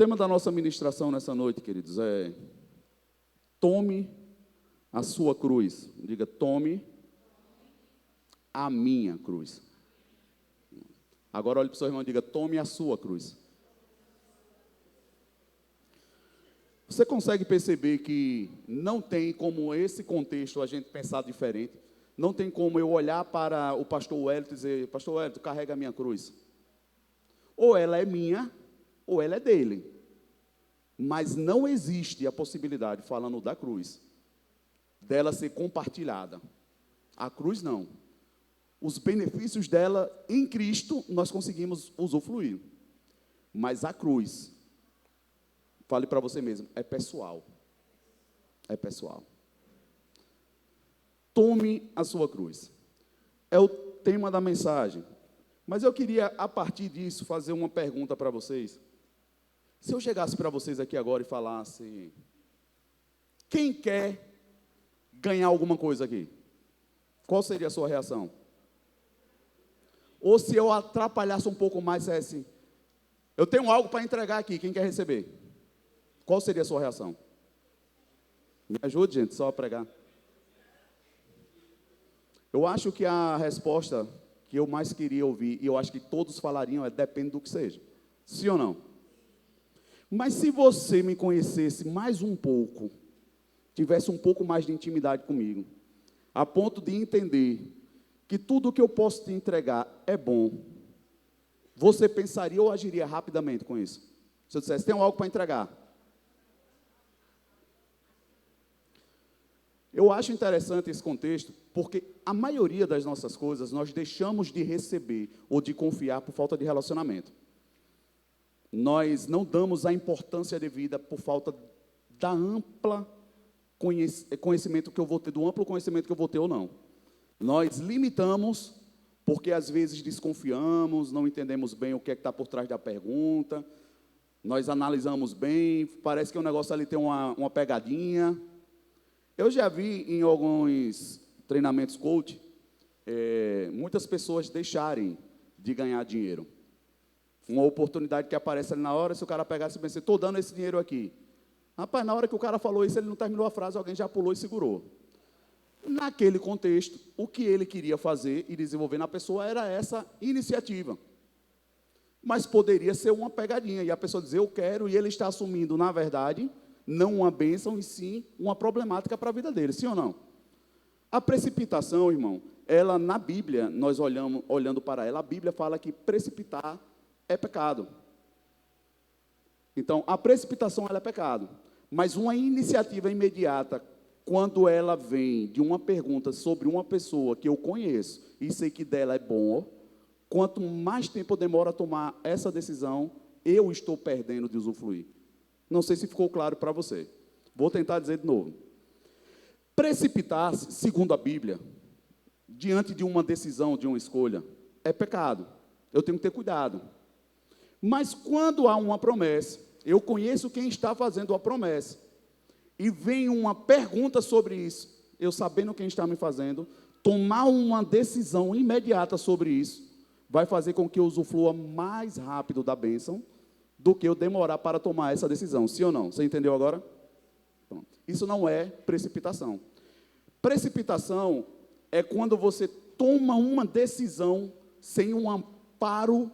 tema da nossa ministração nessa noite, queridos, é tome a sua cruz. Diga, tome a minha cruz. Agora olhe para o seu irmão e diga, tome a sua cruz. Você consegue perceber que não tem como esse contexto a gente pensar diferente? Não tem como eu olhar para o pastor Wellington e dizer, pastor Wellington, carrega a minha cruz. Ou ela é minha, ou ela é dele. Mas não existe a possibilidade, falando da cruz, dela ser compartilhada. A cruz não. Os benefícios dela em Cristo nós conseguimos usufruir. Mas a cruz, fale para você mesmo, é pessoal. É pessoal. Tome a sua cruz. É o tema da mensagem. Mas eu queria, a partir disso, fazer uma pergunta para vocês. Se eu chegasse para vocês aqui agora e falasse, quem quer ganhar alguma coisa aqui? Qual seria a sua reação? Ou se eu atrapalhasse um pouco mais, dissesse, eu tenho algo para entregar aqui, quem quer receber? Qual seria a sua reação? Me ajude, gente, só a pregar. Eu acho que a resposta que eu mais queria ouvir, e eu acho que todos falariam, é depende do que seja. Sim ou não? Mas se você me conhecesse mais um pouco, tivesse um pouco mais de intimidade comigo, a ponto de entender que tudo o que eu posso te entregar é bom, você pensaria ou agiria rapidamente com isso? Se eu dissesse, tem algo para entregar. Eu acho interessante esse contexto, porque a maioria das nossas coisas nós deixamos de receber ou de confiar por falta de relacionamento. Nós não damos a importância devida por falta da ampla conhecimento que eu vou ter, do amplo conhecimento que eu vou ter ou não. Nós limitamos porque às vezes desconfiamos, não entendemos bem o que é que está por trás da pergunta, nós analisamos bem, parece que o negócio ali tem uma pegadinha. Eu já vi em alguns treinamentos coach, muitas pessoas deixarem de ganhar dinheiro. Uma oportunidade que aparece ali na hora, se o cara pegasse e pensasse, estou dando esse dinheiro aqui. Rapaz, na hora que o cara falou isso, ele não terminou a frase, alguém já pulou e segurou. Naquele contexto, o que ele queria fazer e desenvolver na pessoa era essa iniciativa. Mas poderia ser uma pegadinha, e a pessoa dizer, eu quero, e ele está assumindo, na verdade, não uma bênção, e sim uma problemática para a vida dele, sim ou não? A precipitação, irmão, ela na Bíblia, nós olhando para ela, a Bíblia fala que precipitar é pecado. Então, a precipitação ela é pecado. Mas uma iniciativa imediata, quando ela vem de uma pergunta sobre uma pessoa que eu conheço e sei que dela é bom, quanto mais tempo eu demoro a tomar essa decisão, eu estou perdendo de usufruir. Não sei se ficou claro para você. Vou tentar dizer de novo. Precipitar-se, segundo a Bíblia, diante de uma decisão, de uma escolha, é pecado. Eu tenho que ter cuidado. Mas quando há uma promessa, eu conheço quem está fazendo a promessa, e vem uma pergunta sobre isso, eu sabendo quem está me fazendo, tomar uma decisão imediata sobre isso, vai fazer com que eu usufrua mais rápido da bênção, do que eu demorar para tomar essa decisão, sim ou não? Você entendeu agora? Pronto. Isso não é precipitação. Precipitação é quando você toma uma decisão sem um amparo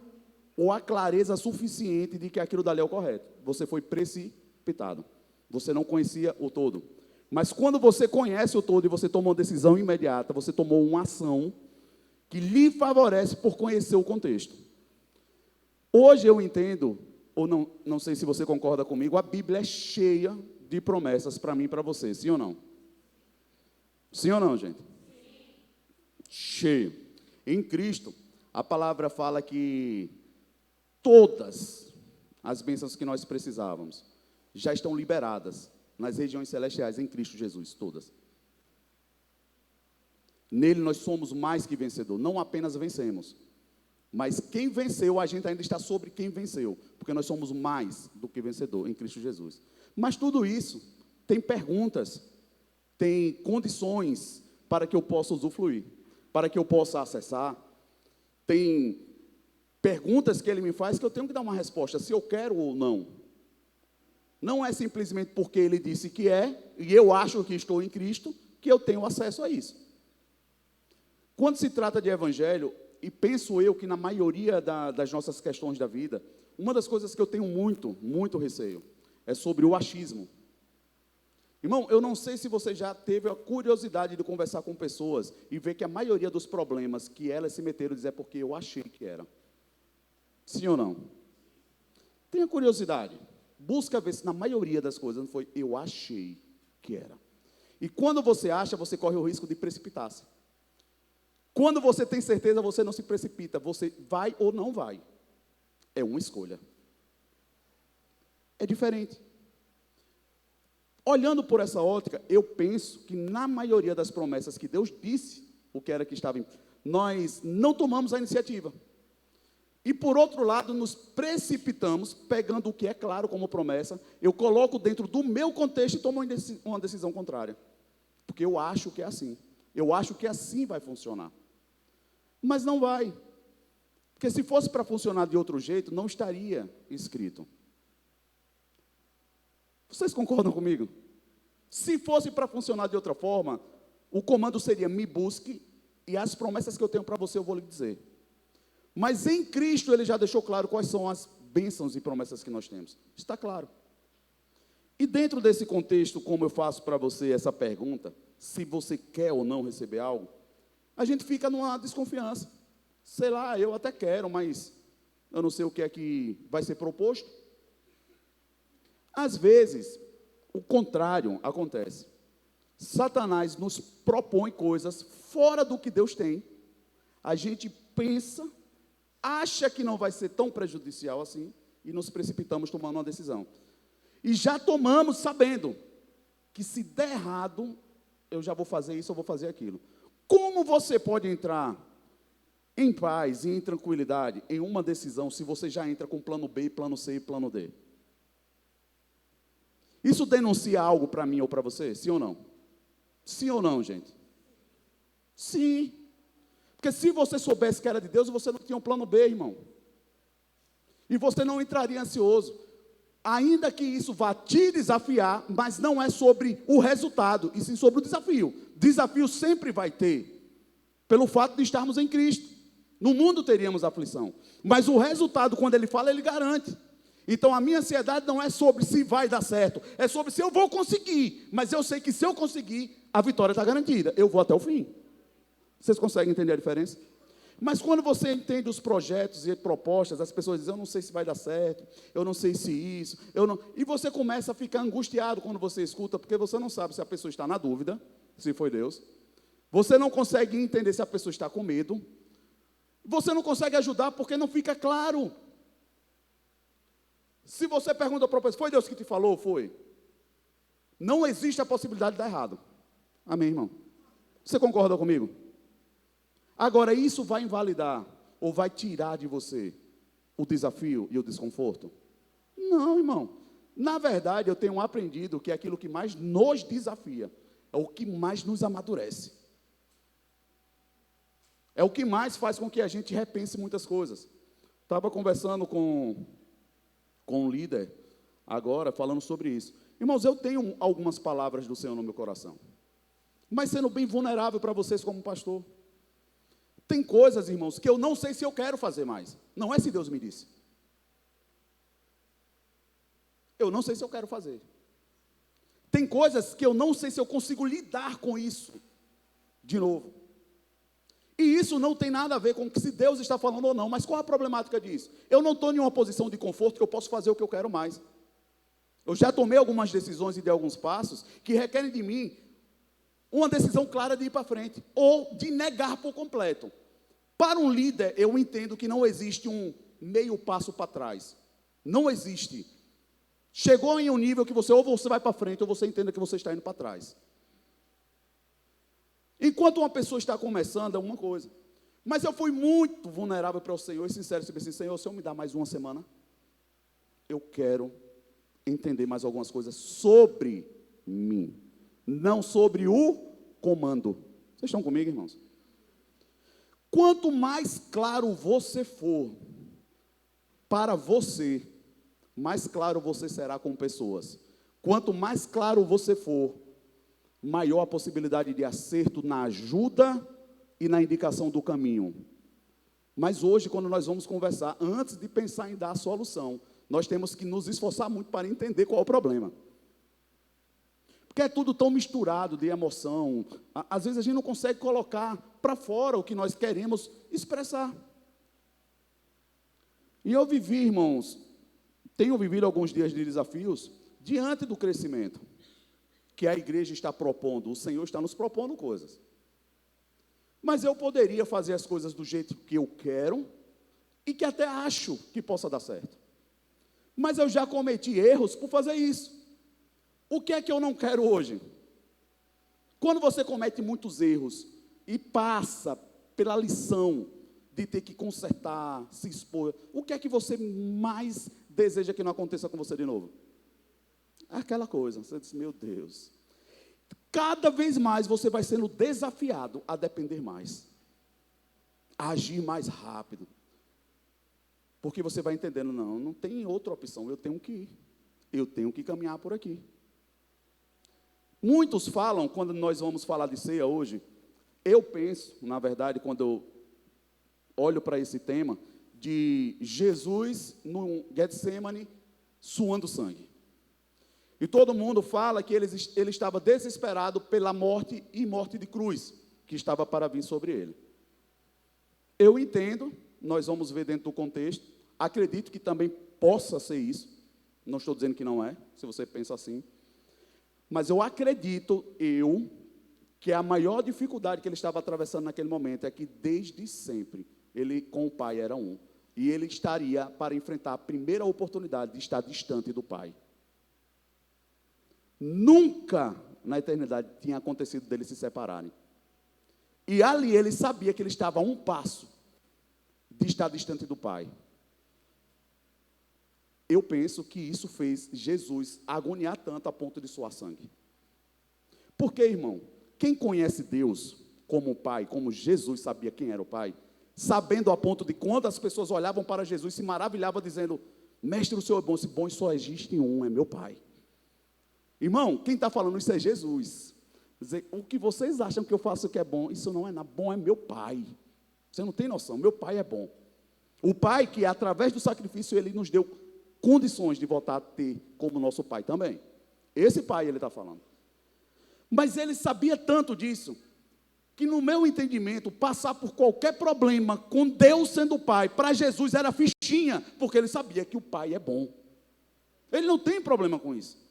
ou a clareza suficiente de que aquilo dali é o correto. Você foi precipitado. Você não conhecia o todo. Mas quando você conhece o todo e você toma uma decisão imediata, você tomou uma ação que lhe favorece por conhecer o contexto. Hoje eu entendo, ou não sei se você concorda comigo, a Bíblia é cheia de promessas para mim e para você, sim ou não? Sim ou não, gente? Sim. Cheio. Em Cristo, a palavra fala que todas as bênçãos que nós precisávamos já estão liberadas nas regiões celestiais em Cristo Jesus, todas. Nele nós somos mais que vencedor, não apenas vencemos, mas quem venceu, a gente ainda está sobre quem venceu, porque nós somos mais do que vencedor em Cristo Jesus. Mas tudo isso tem perguntas, tem condições para que eu possa usufruir, para que eu possa acessar, tem perguntas que ele me faz que eu tenho que dar uma resposta, se eu quero ou não. Não é simplesmente porque ele disse que é, e eu acho que estou em Cristo, que eu tenho acesso a isso. Quando se trata de evangelho, e penso eu que na maioria das nossas questões da vida, uma das coisas que eu tenho muito receio, é sobre o achismo. Irmão, eu não sei se você já teve a curiosidade de conversar com pessoas e ver que a maioria dos problemas que elas se meteram é porque eu achei que era. Sim ou não? Tenha curiosidade. Busca ver se na maioria das coisas não foi eu achei que era. E quando você acha, você corre o risco de precipitar-se. Quando você tem certeza, você não se precipita. Você vai ou não vai. É uma escolha. É diferente. Olhando por essa ótica, eu penso que na maioria das promessas que Deus disse, o que era que estava, nós não tomamos a iniciativa. E por outro lado, nos precipitamos, pegando o que é claro como promessa, eu coloco dentro do meu contexto e tomo uma decisão contrária. Porque eu acho que é assim. Eu acho que assim vai funcionar. Mas não vai. Porque se fosse para funcionar de outro jeito, não estaria escrito. Vocês concordam comigo? Se fosse para funcionar de outra forma, o comando seria: me busque, e as promessas que eu tenho para você eu vou lhe dizer. Mas em Cristo ele já deixou claro quais são as bênçãos e promessas que nós temos. Está claro. E dentro desse contexto, como eu faço para você essa pergunta, se você quer ou não receber algo, a gente fica numa desconfiança. Sei lá, eu até quero, mas eu não sei o que é que vai ser proposto. Às vezes, o contrário acontece. Satanás nos propõe coisas fora do que Deus tem. A gente pensa, acha que não vai ser tão prejudicial assim, e nos precipitamos tomando uma decisão. E já tomamos sabendo que se der errado, eu já vou fazer isso, eu vou fazer aquilo. Como você pode entrar em paz e em tranquilidade em uma decisão se você já entra com plano B, plano C e plano D? Isso denuncia algo para mim ou para você? Sim ou não? Sim ou não, gente? Sim. Porque se você soubesse que era de Deus, você não tinha um plano B, irmão. E você não entraria ansioso. Ainda que isso vá te desafiar, mas não é sobre o resultado, e sim sobre o desafio. Desafio sempre vai ter, pelo fato de estarmos em Cristo. No mundo teríamos aflição, mas o resultado, quando ele fala, ele garante. Então a minha ansiedade não é sobre se vai dar certo, é sobre se eu vou conseguir. Mas eu sei que se eu conseguir, a vitória está garantida, eu vou até o fim. Vocês conseguem entender a diferença? Mas quando você entende os projetos e propostas, as pessoas dizem: eu não sei se vai dar certo, eu não sei se isso, eu não... E você começa a ficar angustiado quando você escuta, porque você não sabe se a pessoa está na dúvida, se foi Deus. Você não consegue entender se a pessoa está com medo. Você não consegue ajudar porque não fica claro. Se você pergunta para a pessoa: foi Deus que te falou? Foi. Não existe a possibilidade de dar errado. Amém, irmão? Você concorda comigo? Agora, isso vai invalidar ou vai tirar de você o desafio e o desconforto? Não, irmão. Na verdade, eu tenho aprendido que aquilo que mais nos desafia é o que mais nos amadurece. É o que mais faz com que a gente repense muitas coisas. Estava conversando com um líder agora, falando sobre isso. Irmãos, eu tenho algumas palavras do Senhor no meu coração, mas sendo bem vulnerável para vocês como pastor. Tem coisas, irmãos, que eu não sei se eu quero fazer mais. Não é se Deus me disse. Eu não sei se eu quero fazer. Tem coisas que eu não sei se eu consigo lidar com isso de novo. E isso não tem nada a ver com se Deus está falando ou não. Mas qual a problemática disso? Eu não estou em uma posição de conforto que eu posso fazer o que eu quero mais. Eu já tomei algumas decisões e dei alguns passos que requerem de mim uma decisão clara de ir para frente, ou de negar por completo. Para um líder, eu entendo que não existe um meio passo para trás. Não existe. Chegou em um nível que você, ou você vai para frente, ou você entende que você está indo para trás. Enquanto uma pessoa está começando, é uma coisa. Mas eu fui muito vulnerável para o Senhor, e sincero, eu disse: Senhor, o Senhor me dá mais uma semana? Eu quero entender mais algumas coisas sobre mim. Não sobre o comando. Vocês estão comigo, irmãos? Quanto mais claro você for para você, mais claro você será com pessoas. Quanto mais claro você for, maior a possibilidade de acerto na ajuda e na indicação do caminho. Mas hoje, quando nós vamos conversar, antes de pensar em dar a solução, nós temos que nos esforçar muito para entender qual é o problema. Porque é tudo tão misturado de emoção. Às vezes a gente não consegue colocar para fora o que nós queremos expressar. E eu vivi, irmãos, tenho vivido alguns dias de desafios diante do crescimento que a igreja está propondo. O Senhor está nos propondo coisas. Mas eu poderia fazer as coisas do jeito que eu quero e que até acho que possa dar certo. Mas eu já cometi erros por fazer isso. O que é que eu não quero hoje? Quando você comete muitos erros e passa pela lição de ter que consertar, se expor, o que é que você mais deseja que não aconteça com você de novo? Aquela coisa, você diz, meu Deus. Cada vez mais você vai sendo desafiado a depender mais, a agir mais rápido. Porque você vai entendendo, não tem outra opção, eu tenho que ir. Eu tenho que caminhar por aqui. Muitos falam, quando nós vamos falar de ceia hoje, eu penso, na verdade, quando eu olho para esse tema, de Jesus no Getsemane suando sangue. E todo mundo fala que ele estava desesperado pela morte e morte de cruz, que estava para vir sobre ele. Eu entendo, nós vamos ver dentro do contexto, acredito que também possa ser isso, não estou dizendo que não é, se você pensa assim, mas eu acredito, que a maior dificuldade que ele estava atravessando naquele momento é que desde sempre, ele com o Pai era um, e ele estaria para enfrentar a primeira oportunidade de estar distante do Pai. Nunca na eternidade tinha acontecido deles se separarem. E ali ele sabia que ele estava a um passo de estar distante do Pai. Eu penso que isso fez Jesus agoniar tanto a ponto de suar sangue. Porque, irmão, quem conhece Deus como o Pai, como Jesus sabia quem era o Pai, sabendo a ponto de quando as pessoas olhavam para Jesus, se maravilhavam dizendo, mestre, o Senhor é bom, se bom só existe um, é meu Pai. Irmão, quem está falando isso é Jesus. Dizer, o que vocês acham que eu faço que é bom, isso não é nada, bom é meu Pai. Você não tem noção, meu Pai é bom. O Pai que, através do sacrifício, Ele nos deu condições de voltar a ter como nosso Pai também. Esse Pai Ele está falando. Mas Ele sabia tanto disso, que no meu entendimento, passar por qualquer problema com Deus sendo o Pai, para Jesus era fichinha, porque Ele sabia que o Pai é bom. Ele não tem problema com isso.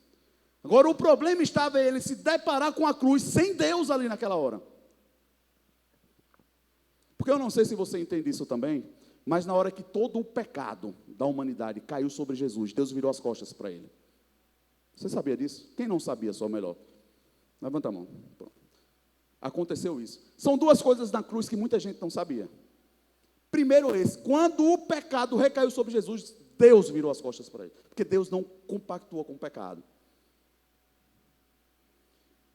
Agora, o problema estava ele se deparar com a cruz sem Deus ali naquela hora. Porque eu não sei se você entende isso também, mas na hora que todo o pecado da humanidade caiu sobre Jesus, Deus virou as costas para ele. Você sabia disso? Quem não sabia, só melhor. Levanta a mão. Pronto. Aconteceu isso. São duas coisas na cruz que muita gente não sabia. Primeiro quando o pecado recaiu sobre Jesus, Deus virou as costas para ele. Porque Deus não compactua com o pecado.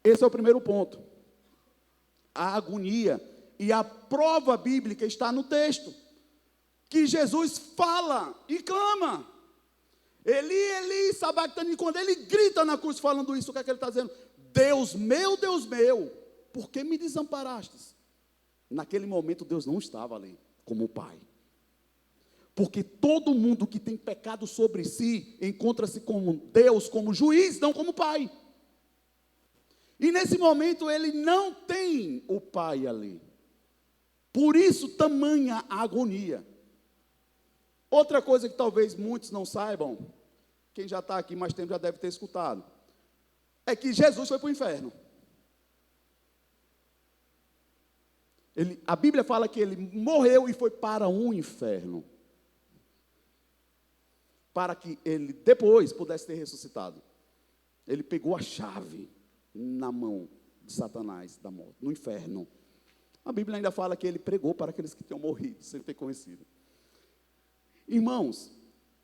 Esse é o primeiro ponto. A agonia e a prova bíblica está no texto. Que Jesus fala e clama. Eli, Eli, sabactani. Quando ele grita na cruz falando isso, o que é que ele está dizendo? Deus meu, por que me desamparastes? Naquele momento Deus não estava ali como Pai. Porque todo mundo que tem pecado sobre si encontra-se com Deus como juiz, não como Pai. E nesse momento ele não tem o Pai ali. Por isso tamanha a agonia. Outra coisa que talvez muitos não saibam, quem já está aqui mais tempo já deve ter escutado, é que Jesus foi para o inferno. A Bíblia fala que ele morreu e foi para um inferno. Para que ele depois pudesse ter ressuscitado. Ele pegou a chave na mão de Satanás, da morte, no inferno. A Bíblia ainda fala que ele pregou para aqueles que tinham morrido, sem ter conhecido. Irmãos,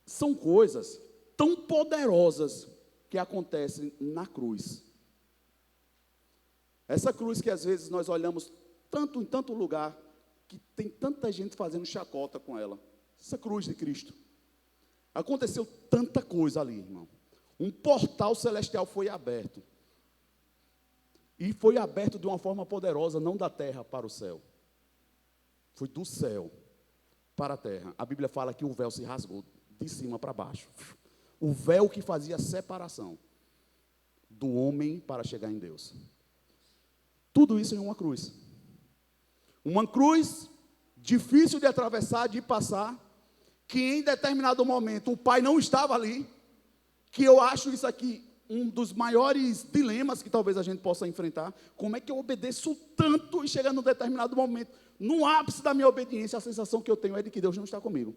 são coisas tão poderosas que acontecem na cruz. Essa cruz que às vezes nós olhamos tanto em tanto lugar, que tem tanta gente fazendo chacota com ela. Essa cruz de Cristo. Aconteceu tanta coisa ali, irmão. Um portal celestial foi aberto. E foi aberto de uma forma poderosa, não da terra para o céu. Foi do céu para a terra. A Bíblia fala que o véu se rasgou de cima para baixo. O véu que fazia a separação do homem para chegar em Deus. Tudo isso em uma cruz. Uma cruz difícil de atravessar, de passar, que em determinado momento o pai não estava ali, que eu acho isso aqui um dos maiores dilemas que talvez a gente possa enfrentar. Como é que eu obedeço tanto e chega num determinado momento, no ápice da minha obediência, a sensação que eu tenho é de que Deus não está comigo.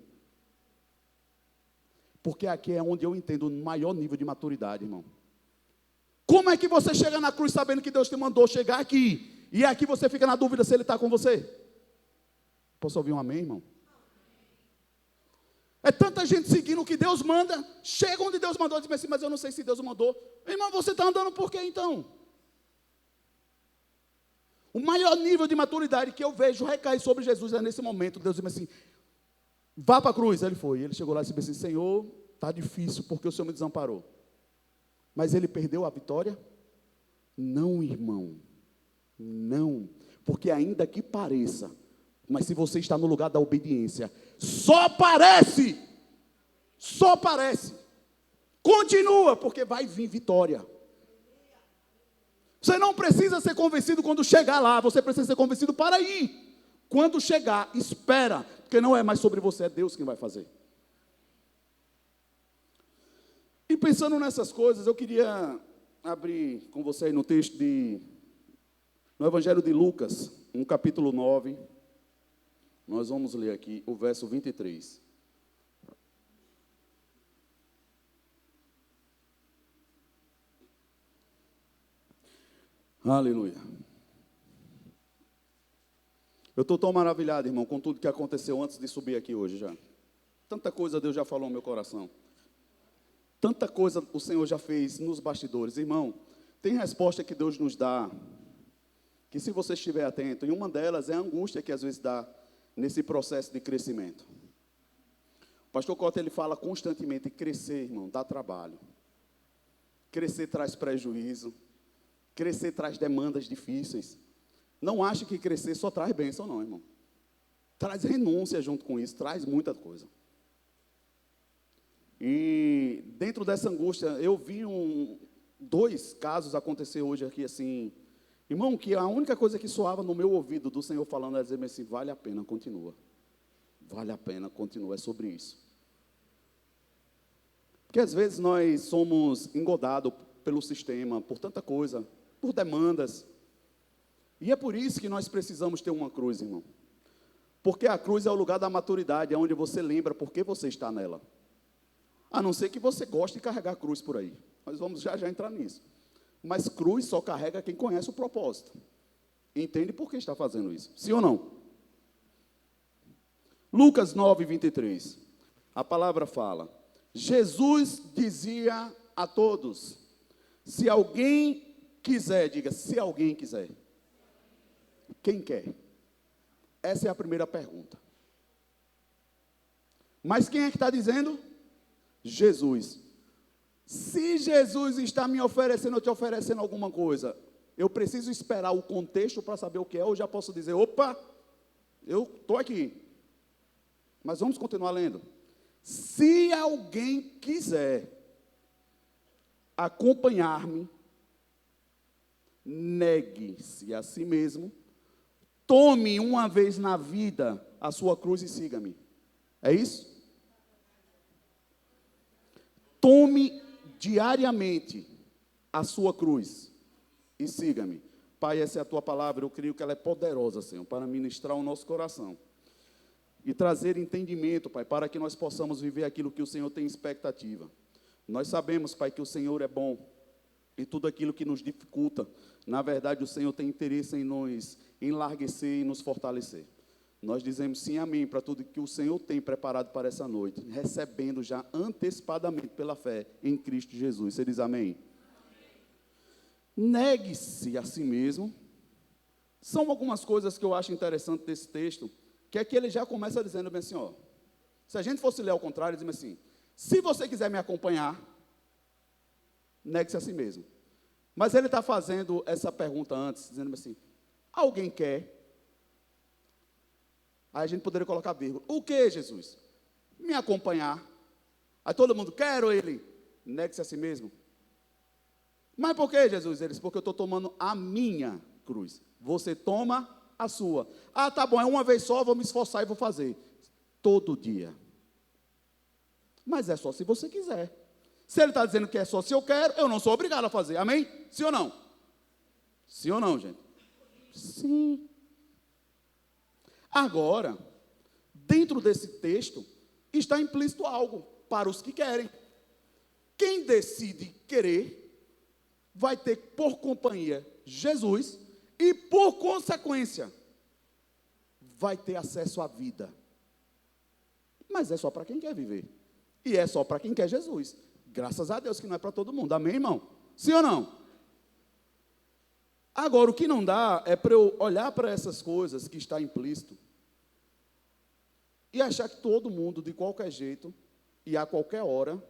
Porque aqui é onde eu entendo o maior nível de maturidade, irmão. Como é que você chega na cruz sabendo que Deus te mandou chegar aqui, e aqui você fica na dúvida se Ele está com você? Posso ouvir um amém, irmão? É tanta gente seguindo o que Deus manda, chega onde Deus mandou e diz assim, mas eu não sei se Deus mandou. Irmão, você está andando por quê então? O maior nível de maturidade que eu vejo recair sobre Jesus é nesse momento. Deus diz assim, vá para a cruz. Ele foi, ele chegou lá e disse assim, Senhor, está difícil porque o Senhor me desamparou. Mas ele perdeu a vitória? Não, irmão, não, porque ainda que pareça, mas se você está no lugar da obediência, só parece, continua, porque vai vir vitória. Você não precisa ser convencido quando chegar lá, você precisa ser convencido para ir. Quando chegar, espera, porque não é mais sobre você, é Deus quem vai fazer. E pensando nessas coisas, eu queria abrir com você aí no texto no Evangelho de Lucas, no capítulo 9, nós vamos ler aqui o verso 23. Aleluia. Eu estou tão maravilhado, irmão, com tudo que aconteceu antes de subir aqui hoje já. Tanta coisa Deus já falou no meu coração. Tanta coisa o Senhor já fez nos bastidores. Irmão, tem resposta que Deus nos dá, que se você estiver atento, e uma delas é a angústia que às vezes dá nesse processo de crescimento. O pastor Cota, ele fala constantemente, crescer, irmão, dá trabalho. Crescer traz prejuízo. Crescer traz demandas difíceis. Não ache que crescer só traz bênção, não, irmão. Traz renúncia junto com isso, traz muita coisa. E dentro dessa angústia, eu vi dois casos acontecer hoje aqui, assim, irmão, que a única coisa que soava no meu ouvido do Senhor falando é dizer assim, vale a pena, continua. Vale a pena, continua, é sobre isso. Porque às vezes nós somos engodados pelo sistema, por tanta coisa, por demandas. E é por isso que nós precisamos ter uma cruz, irmão. Porque a cruz é o lugar da maturidade, é onde você lembra por que você está nela. A não ser que você goste de carregar cruz por aí. Nós vamos já entrar nisso. Mas cruz só carrega quem conhece o propósito. Entende por que está fazendo isso? Sim ou não? Lucas 9, 23. A palavra fala. Jesus dizia a todos, se alguém quiser, diga, se alguém quiser. Quem quer? Essa é a primeira pergunta. Mas quem é que está dizendo? Jesus. Se Jesus está me oferecendo ou te oferecendo alguma coisa, eu preciso esperar o contexto para saber o que é, ou já posso dizer, opa, eu estou aqui. Mas vamos continuar lendo. Se alguém quiser acompanhar-me, negue-se a si mesmo, tome uma vez na vida a sua cruz e siga-me. É isso? Tome diariamente a sua cruz e siga-me. Pai, essa é a tua palavra, eu creio que ela é poderosa, Senhor, para ministrar o nosso coração. E trazer entendimento, Pai, para que nós possamos viver aquilo que o Senhor tem expectativa. Nós sabemos, Pai, que o Senhor é bom. E tudo aquilo que nos dificulta, na verdade, o Senhor tem interesse em nos enlarguecer e nos fortalecer. Nós dizemos sim, amém, para tudo que o Senhor tem preparado para essa noite, recebendo já antecipadamente pela fé em Cristo Jesus. Você diz amém? Negue-se a si mesmo. São algumas coisas que eu acho interessante desse texto, que é que ele já começa dizendo bem assim, ó, se a gente fosse ler ao contrário, diz assim, Se você quiser me acompanhar, negue-se a si mesmo. Mas ele está fazendo essa pergunta antes, dizendo assim, alguém quer? Aí a gente poderia colocar vírgula. O que, Jesus? Me acompanhar. Aí todo mundo, quero ele. Negue-se a si mesmo. Mas por que, Jesus? Ele disse, porque eu estou tomando a minha cruz. Você toma a sua. Ah, tá bom, é uma vez só, vou me esforçar e vou fazer. Todo dia. Mas é só se você quiser. Se ele está dizendo que é só se eu quero, eu não sou obrigado a fazer. Amém? Sim ou não? Sim ou não, gente? Sim. Agora, dentro desse texto, está implícito algo para os que querem. Quem decide querer, vai ter por companhia Jesus e, por consequência, vai ter acesso à vida. Mas é só para quem quer viver. E é só para quem quer Jesus. Graças a Deus que não é para todo mundo. Amém, irmão? Sim ou não? Agora, o que não dá é para eu olhar para essas coisas que está implícito e achar que todo mundo, de qualquer jeito e a qualquer hora,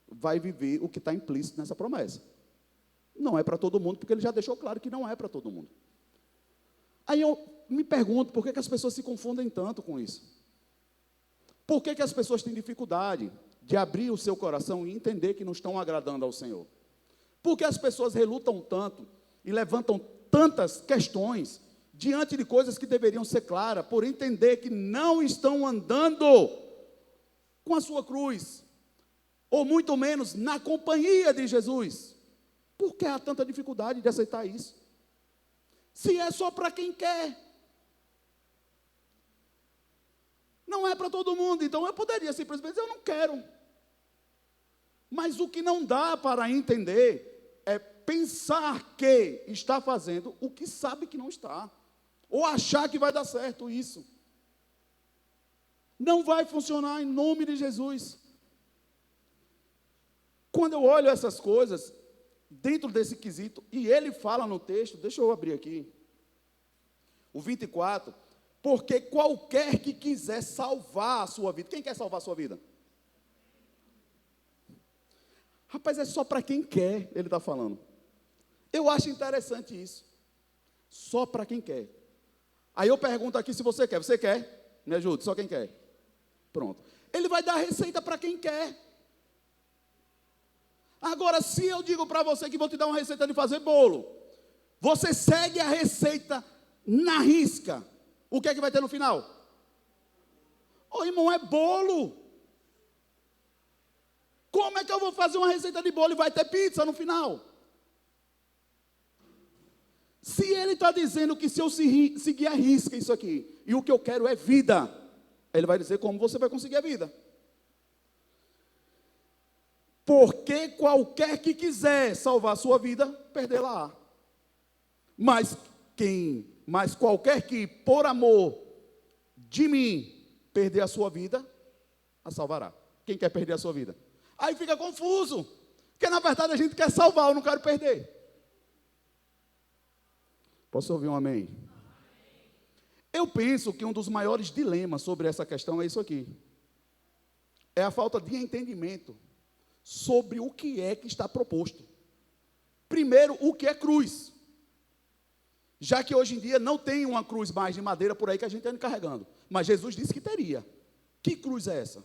vai viver o que está implícito nessa promessa. Não é para todo mundo, porque ele já deixou claro que não é para todo mundo. Aí eu me pergunto, por que as pessoas se confundem tanto com isso? Por que as pessoas têm dificuldade de abrir o seu coração e entender que não estão agradando ao Senhor? Por que as pessoas relutam tanto e levantam tantas questões diante de coisas que deveriam ser claras, por entender que não estão andando com a sua cruz, ou muito menos na companhia de Jesus? Por que há tanta dificuldade de aceitar isso? Se é só para quem quer. Não é para todo mundo, então eu poderia simplesmente dizer, eu não quero. Mas o que não dá para entender é pensar que está fazendo o que sabe que não está. Ou achar que vai dar certo isso. Não vai funcionar em nome de Jesus. Quando eu olho essas coisas, dentro desse quesito, e ele fala no texto, deixa eu abrir aqui, o 24, porque qualquer que quiser salvar a sua vida, quem quer salvar a sua vida? Rapaz, é só para quem quer, ele está falando. Eu acho interessante isso. Só para quem quer. Aí eu pergunto aqui se você quer. Você quer? Me ajude, só quem quer. Pronto. Ele vai dar a receita para quem quer. Agora, se eu digo para você que vou te dar uma receita de fazer bolo, você segue a receita na risca, o que é que vai ter no final? Ô irmão, é bolo. Como é que eu vou fazer uma receita de bolo e vai ter pizza no final? Se ele está dizendo que se eu seguir a risca isso aqui, e o que eu quero é vida, ele vai dizer como você vai conseguir a vida. Porque qualquer que quiser salvar a sua vida, perdê-la-á. Mas qualquer que, por amor de mim, perder a sua vida, a salvará. Quem quer perder a sua vida? Aí fica confuso. Porque na verdade a gente quer salvar, eu não quero perder. Posso ouvir um amém? Eu penso que um dos maiores dilemas sobre essa questão é isso aqui. É a falta de entendimento sobre o que é que está proposto. Primeiro, o que é cruz. Já que hoje em dia não tem uma cruz mais de madeira por aí que a gente anda carregando. Mas Jesus disse que teria. Que cruz é essa?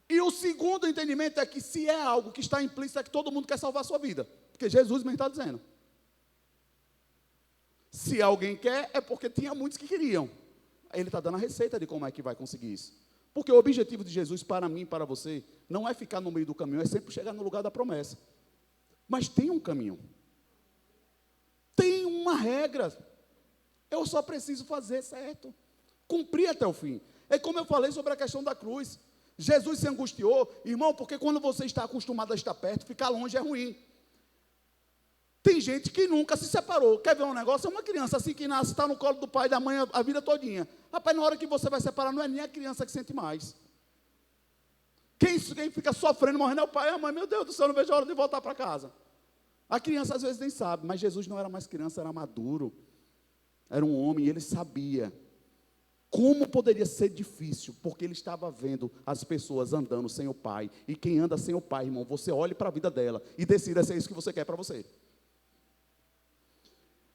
E o segundo entendimento é que se é algo que está implícito é que todo mundo quer salvar a sua vida. Porque Jesus mesmo está dizendo. Se alguém quer, é porque tinha muitos que queriam. Aí ele está dando a receita de como é que vai conseguir isso. Porque o objetivo de Jesus para mim e para você não é ficar no meio do caminho, é sempre chegar no lugar da promessa. Mas tem um caminho. Tem uma regra. Eu só preciso fazer certo. Cumprir até o fim. É como eu falei sobre a questão da cruz. Jesus se angustiou, irmão, porque quando você está acostumado a estar perto, ficar longe é ruim. Tem gente que nunca se separou. Quer ver um negócio? É uma criança assim que nasce, está no colo do pai e da mãe a vida todinha. Rapaz, na hora que você vai separar, não é nem a criança que sente mais. Quem fica sofrendo, morrendo é o pai e a mãe. Meu Deus do céu, não vejo a hora de voltar para casa. A criança às vezes nem sabe, mas Jesus não era mais criança, era maduro. Era um homem e ele sabia Como poderia ser difícil? Porque ele estava vendo as pessoas andando sem o pai. E quem anda sem o pai, irmão, você olhe para a vida dela e decida se é isso que você quer para você.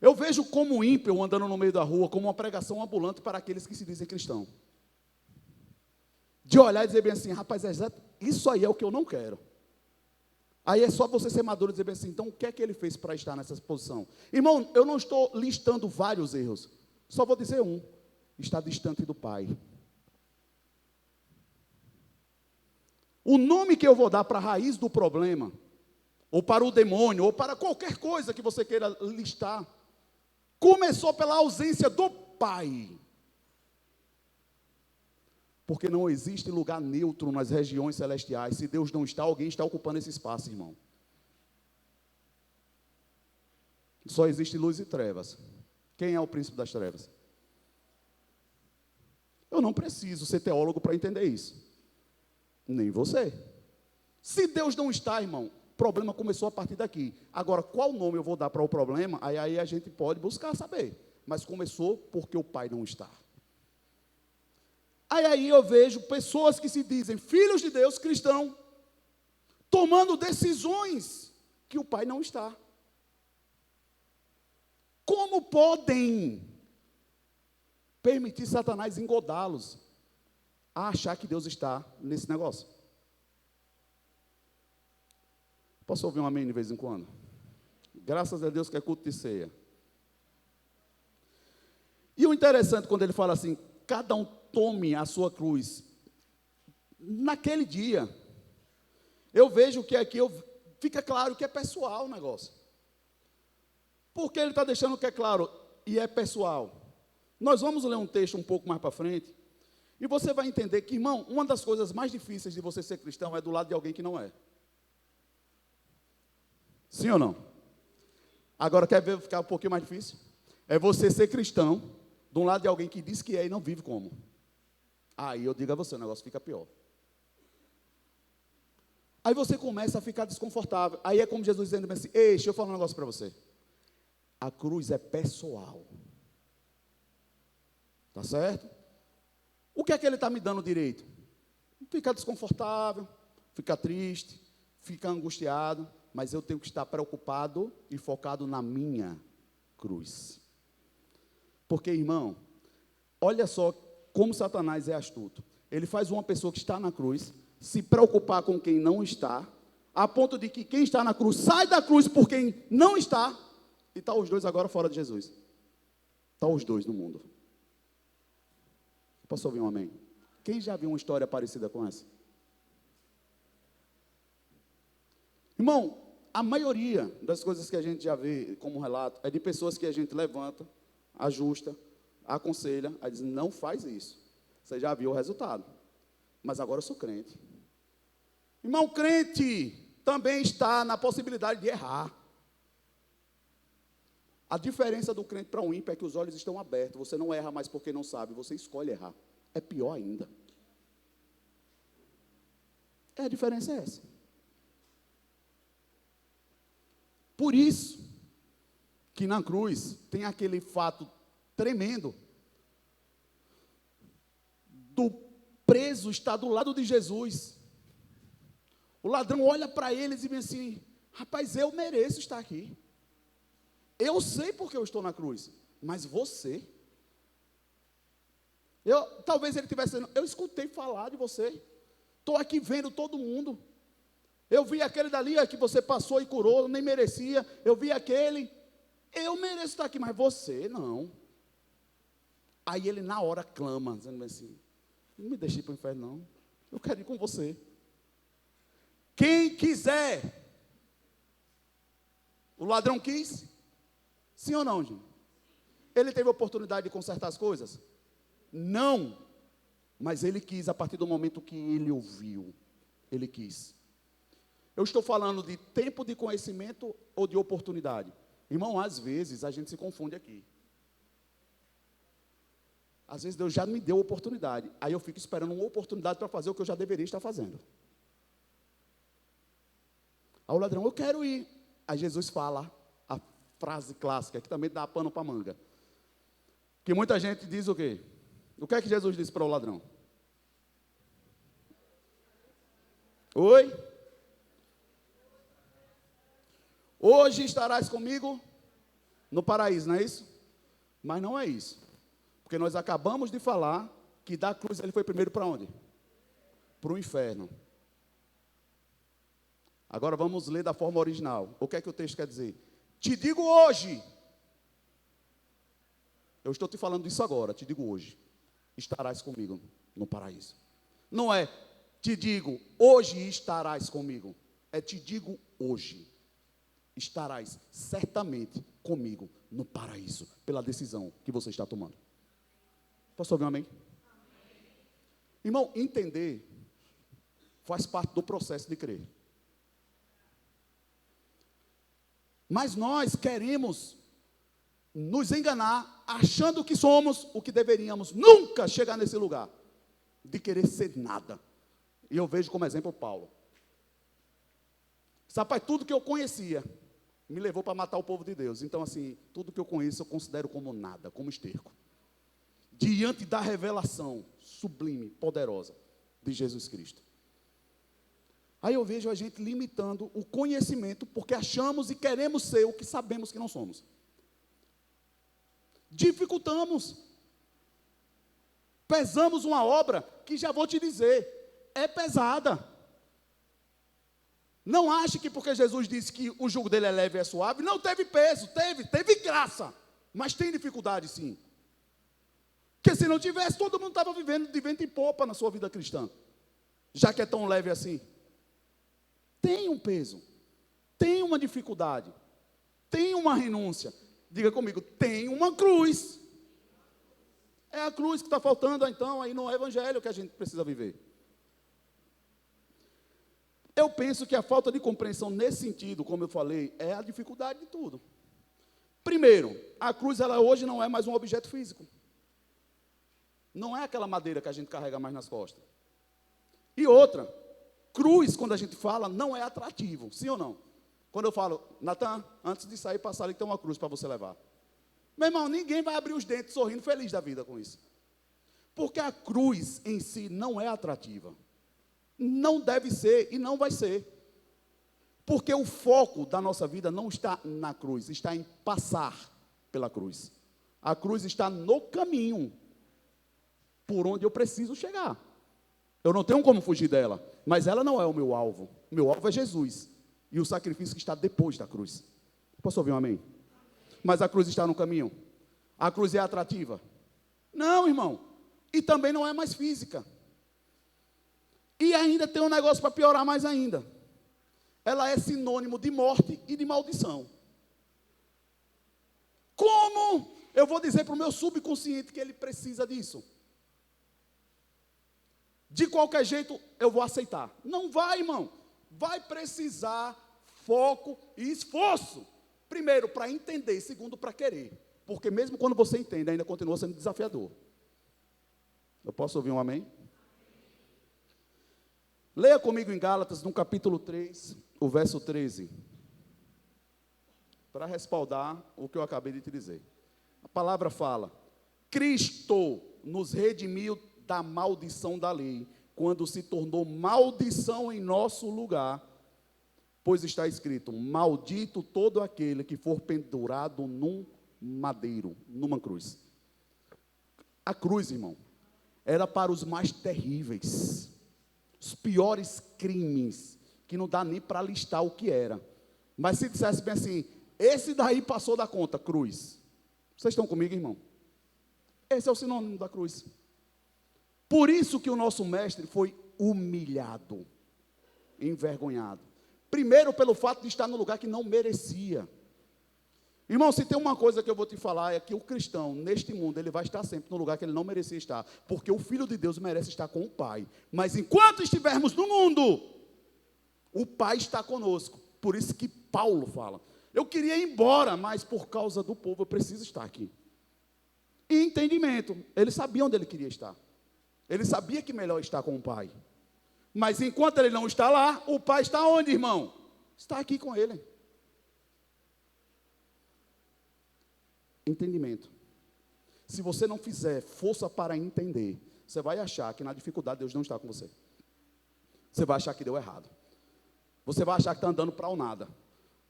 Eu vejo como ímpio andando no meio da rua, como uma pregação ambulante para aqueles que se dizem cristãos. De olhar e dizer bem assim, rapaz, isso aí é o que eu não quero. Aí é só você ser maduro e dizer bem assim, então o que é que ele fez para estar nessa posição? Irmão, eu não estou listando vários erros, só vou dizer um: está distante do Pai. O nome que eu vou dar para a raiz do problema, ou para o demônio, ou para qualquer coisa que você queira listar, começou pela ausência do Pai. Porque não existe lugar neutro nas regiões celestiais. Se Deus não está, alguém está ocupando esse espaço, irmão. Só existe luz e trevas. Quem é o príncipe das trevas? Eu não preciso ser teólogo para entender isso. Nem você. Se Deus não está, irmão, o problema começou a partir daqui. Agora, qual nome eu vou dar para o problema? Aí a gente pode buscar saber. Mas começou porque o Pai não está. Aí eu vejo pessoas que se dizem filhos de Deus, cristão, tomando decisões que o Pai não está. Como podem permitir Satanás engodá-los a achar que Deus está nesse negócio? Posso ouvir um amém de vez em quando? Graças a Deus que é culto de ceia. E o interessante quando ele fala assim, cada um tome a sua cruz. Naquele dia, eu vejo que aqui fica claro que é pessoal o negócio. Porque ele está deixando que é claro, e é pessoal. Nós vamos ler um texto um pouco mais para frente, e você vai entender que, irmão, uma das coisas mais difíceis de você ser cristão é do lado de alguém que não é. Sim ou não? Agora, quer ver ficar um pouquinho mais difícil? É você ser cristão de um lado de alguém que diz que é e não vive como. Aí eu digo a você, o negócio fica pior. Aí você começa a ficar desconfortável. Aí é como Jesus dizendo assim, ei, deixa eu falar um negócio para você. A cruz é pessoal. Tá certo? O que é que ele está me dando direito? Ficar desconfortável, ficar triste, ficar angustiado, mas eu tenho que estar preocupado e focado na minha cruz. Porque, irmão, olha só como Satanás é astuto. Ele faz uma pessoa que está na cruz se preocupar com quem não está, a ponto de que quem está na cruz sai da cruz por quem não está, e está os dois agora fora de Jesus. Está os dois no mundo. Posso ouvir um amém? Quem já viu uma história parecida com essa? Irmão, a maioria das coisas que a gente já vê como relato é de pessoas que a gente levanta, ajusta, aconselha, aí diz, não faz isso. Você já viu o resultado. Mas agora eu sou crente. Irmão, crente também está na possibilidade de errar. A diferença do crente para um ímpio é que os olhos estão abertos. Você não erra mais porque não sabe, você escolhe errar. É pior ainda. A diferença é essa. Por isso que na cruz tem aquele fato tremendo do preso estar do lado de Jesus. O ladrão olha para eles e diz assim, rapaz, eu mereço estar aqui. Eu sei porque eu estou na cruz, mas você... talvez ele tivesse dizendo, eu escutei falar de você, estou aqui vendo todo mundo, eu vi aquele dali que você passou e curou, nem merecia, eu vi aquele, eu mereço estar aqui, mas você não. Aí ele na hora clama, dizendo assim, não me deixe para o inferno não, eu quero ir com você. Quem quiser, o ladrão quis, sim ou não, gente? Ele teve a oportunidade de consertar as coisas? Não, mas ele quis a partir do momento que ele ouviu, ele quis. Eu estou falando de tempo de conhecimento ou de oportunidade? Irmão, às vezes a gente se confunde aqui. Às vezes Deus já me deu oportunidade, aí eu fico esperando uma oportunidade para fazer o que eu já deveria estar fazendo. Aí o ladrão, eu quero ir. Aí Jesus fala a frase clássica, que também dá pano para manga. Que muita gente diz o quê? O que é que Jesus disse para o ladrão? Oi? Hoje estarás comigo no paraíso, não é isso? Mas não é isso. Porque nós acabamos de falar que da cruz ele foi primeiro para onde? Para o inferno. Agora vamos ler da forma original. O que é que o texto quer dizer? Te digo hoje. Eu estou te falando isso agora, te digo hoje. Estarás comigo no paraíso. Não é, te digo, hoje estarás comigo. É, te digo hoje. Estarás certamente comigo no paraíso, pela decisão que você está tomando. Posso ouvir um amém? Irmão, entender faz parte do processo de crer. Mas nós queremos nos enganar, achando que somos o que deveríamos nunca chegar nesse lugar, de querer ser nada. E eu vejo como exemplo Paulo. Rapaz, tudo que eu conhecia me levou para matar o povo de Deus. Então, assim, tudo que eu conheço eu considero como nada, como esterco. Diante da revelação sublime, poderosa de Jesus Cristo. Aí eu vejo a gente limitando o conhecimento, porque achamos e queremos ser o que sabemos que não somos. Dificultamos. Pesamos uma obra que, já vou te dizer, é pesada. Não ache que porque Jesus disse que o jugo dele é leve e é suave, não teve peso, teve graça, mas tem dificuldade sim. Porque se não tivesse, todo mundo estava vivendo de vento em popa na sua vida cristã, já que é tão leve assim. Tem um peso, tem uma dificuldade, tem uma renúncia. Diga comigo, tem uma cruz. É a cruz que está faltando então aí no evangelho que a gente precisa viver. Eu penso que a falta de compreensão nesse sentido, como eu falei, é a dificuldade de tudo. Primeiro, a cruz ela hoje não é mais um objeto físico. Não é aquela madeira que a gente carrega mais nas costas. E outra, cruz, quando a gente fala, não é atrativo, sim ou não? Quando eu falo, Natan, antes de sair, passar ali, tem uma cruz para você levar. Meu irmão, ninguém vai abrir os dentes sorrindo feliz da vida com isso. Porque a cruz em si não é atrativa. Não deve ser e não vai ser. Porque o foco da nossa vida não está na cruz, está em passar pela cruz. A cruz está no caminho por onde eu preciso chegar. Eu não tenho como fugir dela, mas ela não é o meu alvo. O meu alvo é Jesus e o sacrifício que está depois da cruz. Posso ouvir um amém? Mas a cruz está no caminho. A cruz é atrativa? Não, irmão. E também não é mais física. E ainda tem um negócio para piorar mais ainda. Ela é sinônimo de morte e de maldição. Como eu vou dizer para o meu subconsciente que ele precisa disso? De qualquer jeito eu vou aceitar. Não vai, irmão. Vai precisar foco e esforço. Primeiro, para entender. Segundo, para querer. Porque mesmo quando você entende, ainda continua sendo desafiador. Eu posso ouvir um amém? Leia comigo em Gálatas, no capítulo 3, o verso 13. Para respaldar o que eu acabei de te dizer. A palavra fala: Cristo nos redimiu da maldição da lei, quando se tornou maldição em nosso lugar, pois está escrito: maldito todo aquele que for pendurado num madeiro, numa cruz. A cruz, irmão, era para os mais terríveis, os piores crimes, que não dá nem para listar o que era. Mas se dissesse bem assim, esse daí passou da conta, cruz. Vocês estão comigo, irmão? Esse é o sinônimo da cruz. Por isso que o nosso mestre foi humilhado, envergonhado. Primeiro pelo fato de estar no lugar que não merecia. Irmão, se tem uma coisa que eu vou te falar, é que o cristão, neste mundo, ele vai estar sempre no lugar que ele não merecia estar, porque o Filho de Deus merece estar com o Pai. Mas enquanto estivermos no mundo, o Pai está conosco. Por isso que Paulo fala: eu queria ir embora, mas por causa do povo eu preciso estar aqui. E entendimento, ele sabia onde ele queria estar. Ele sabia que melhor estar com o Pai. Mas enquanto ele não está lá, o Pai está onde, irmão? Está aqui com ele. Entendimento. se você não fizer força para entender, você vai achar que na dificuldade Deus não está com você. Você vai achar que deu errado. Você vai achar que está andando para o nada.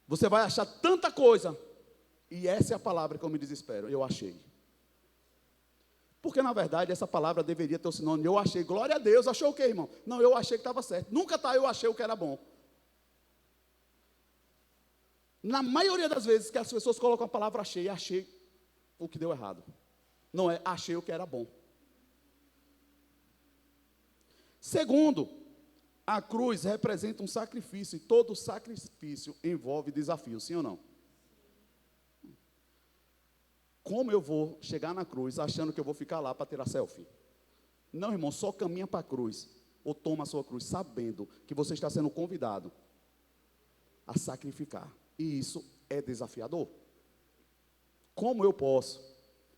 Você vai achar tanta coisa. E essa é a palavra que eu me desespero. Eu achei. Porque, na verdade, essa palavra deveria ter o sinônimo. Eu achei. Glória a Deus. Achou o quê, irmão? Não, eu achei que estava certo. Nunca está, eu achei o que era bom. Na maioria das vezes que as pessoas colocam a palavra achei o que deu errado. Não é achei o que era bom. Segundo, a cruz representa um sacrifício. E todo sacrifício envolve desafio, sim ou não? Como eu vou chegar na cruz achando que eu vou ficar lá para tirar selfie? Não, irmão, só caminha para a cruz. Ou toma a sua cruz, sabendo que você está sendo convidado a sacrificar. E isso é desafiador. Como eu posso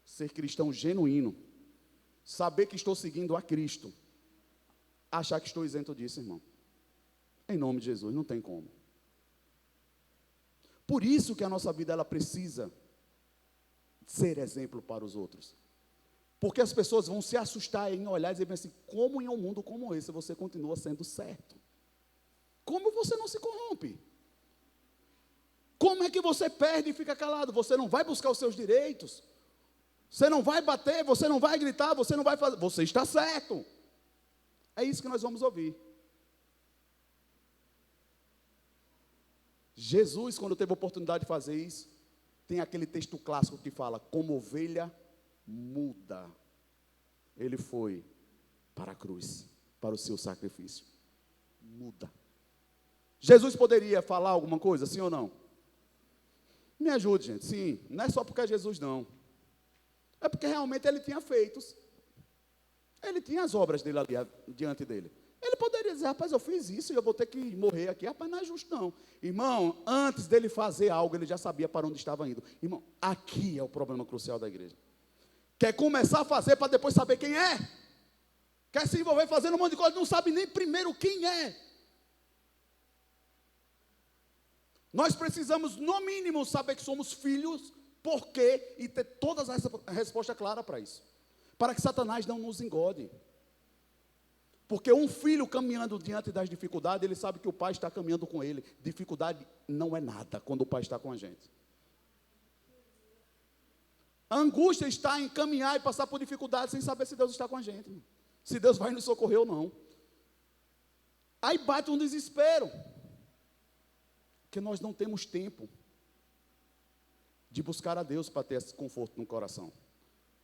ser cristão genuíno, saber que estou seguindo a Cristo, achar que estou isento disso, irmão? Em nome de Jesus, não tem como. Por isso que a nossa vida ela precisa ser exemplo para os outros. Porque as pessoas vão se assustar em olhar e dizer assim, como em um mundo como esse você continua sendo certo? Como você não se corrompe? Como é que você perde e fica calado? Você não vai buscar os seus direitos? Você não vai bater, você não vai gritar, você não vai fazer, você está certo. É isso que nós vamos ouvir. Jesus, quando teve a oportunidade de fazer isso, tem aquele texto clássico que fala, como ovelha muda, ele foi para a cruz, para o seu sacrifício. Muda. Jesus poderia falar alguma coisa, sim ou não? Me ajude, gente. Sim, não é só porque é Jesus, não. É porque realmente ele tinha feitos. Ele tinha as obras dele ali diante dele. Ele poderia dizer, rapaz, eu fiz isso e eu vou ter que morrer aqui. Rapaz, não é justo não. Irmão, antes dele fazer algo, ele já sabia para onde estava indo. Irmão, aqui é o problema crucial da igreja. Quer começar a fazer para depois saber quem é. Quer se envolver fazendo um monte de coisa, não sabe nem primeiro quem é. Nós precisamos, no mínimo, saber que somos filhos, por quê, e ter todas as respostas claras para isso. Para que Satanás não nos engode. Porque um filho caminhando diante das dificuldades, ele sabe que o pai está caminhando com ele. Dificuldade não é nada quando o pai está com a gente. A angústia está em caminhar e passar por dificuldades sem saber se Deus está com a gente. Se Deus vai nos socorrer ou não. Aí bate um desespero. Porque nós não temos tempo de buscar a Deus para ter esse conforto no coração.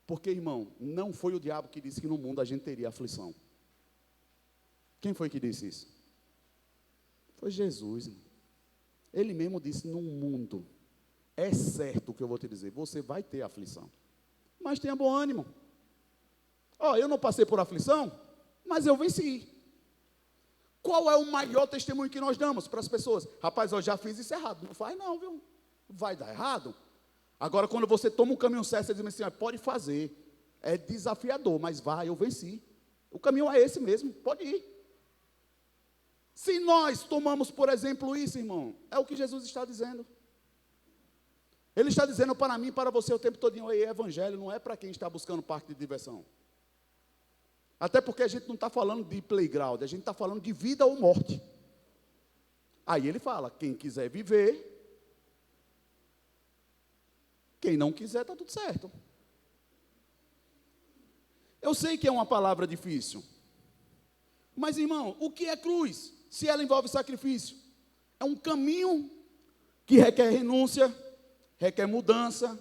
Porque, irmão, não foi o diabo que disse que no mundo a gente teria aflição. Quem foi que disse isso? Foi Jesus, irmão. Ele mesmo disse, no mundo, é certo o que eu vou te dizer, você vai ter aflição. Mas tenha bom ânimo. Eu não passei por aflição, mas eu venci. Qual é o maior testemunho que nós damos para as pessoas? Rapaz, eu já fiz isso errado. Não faz não, viu? Vai dar errado. Agora, quando você toma um caminho certo, você diz assim, pode fazer. É desafiador, mas vai, eu venci. O caminho é esse mesmo, pode ir. Se nós tomamos, por exemplo, isso, irmão, é o que Jesus está dizendo. Ele está dizendo para mim, para você o tempo todo, evangelho não é para quem está buscando parque de diversão. Até porque a gente não está falando de playground, a gente está falando de vida ou morte. Aí ele fala, quem quiser viver, quem não quiser, está tudo certo. Eu sei que é uma palavra difícil. Mas, irmão, o que é cruz? Se ela envolve sacrifício. É um caminho que requer renúncia, requer mudança,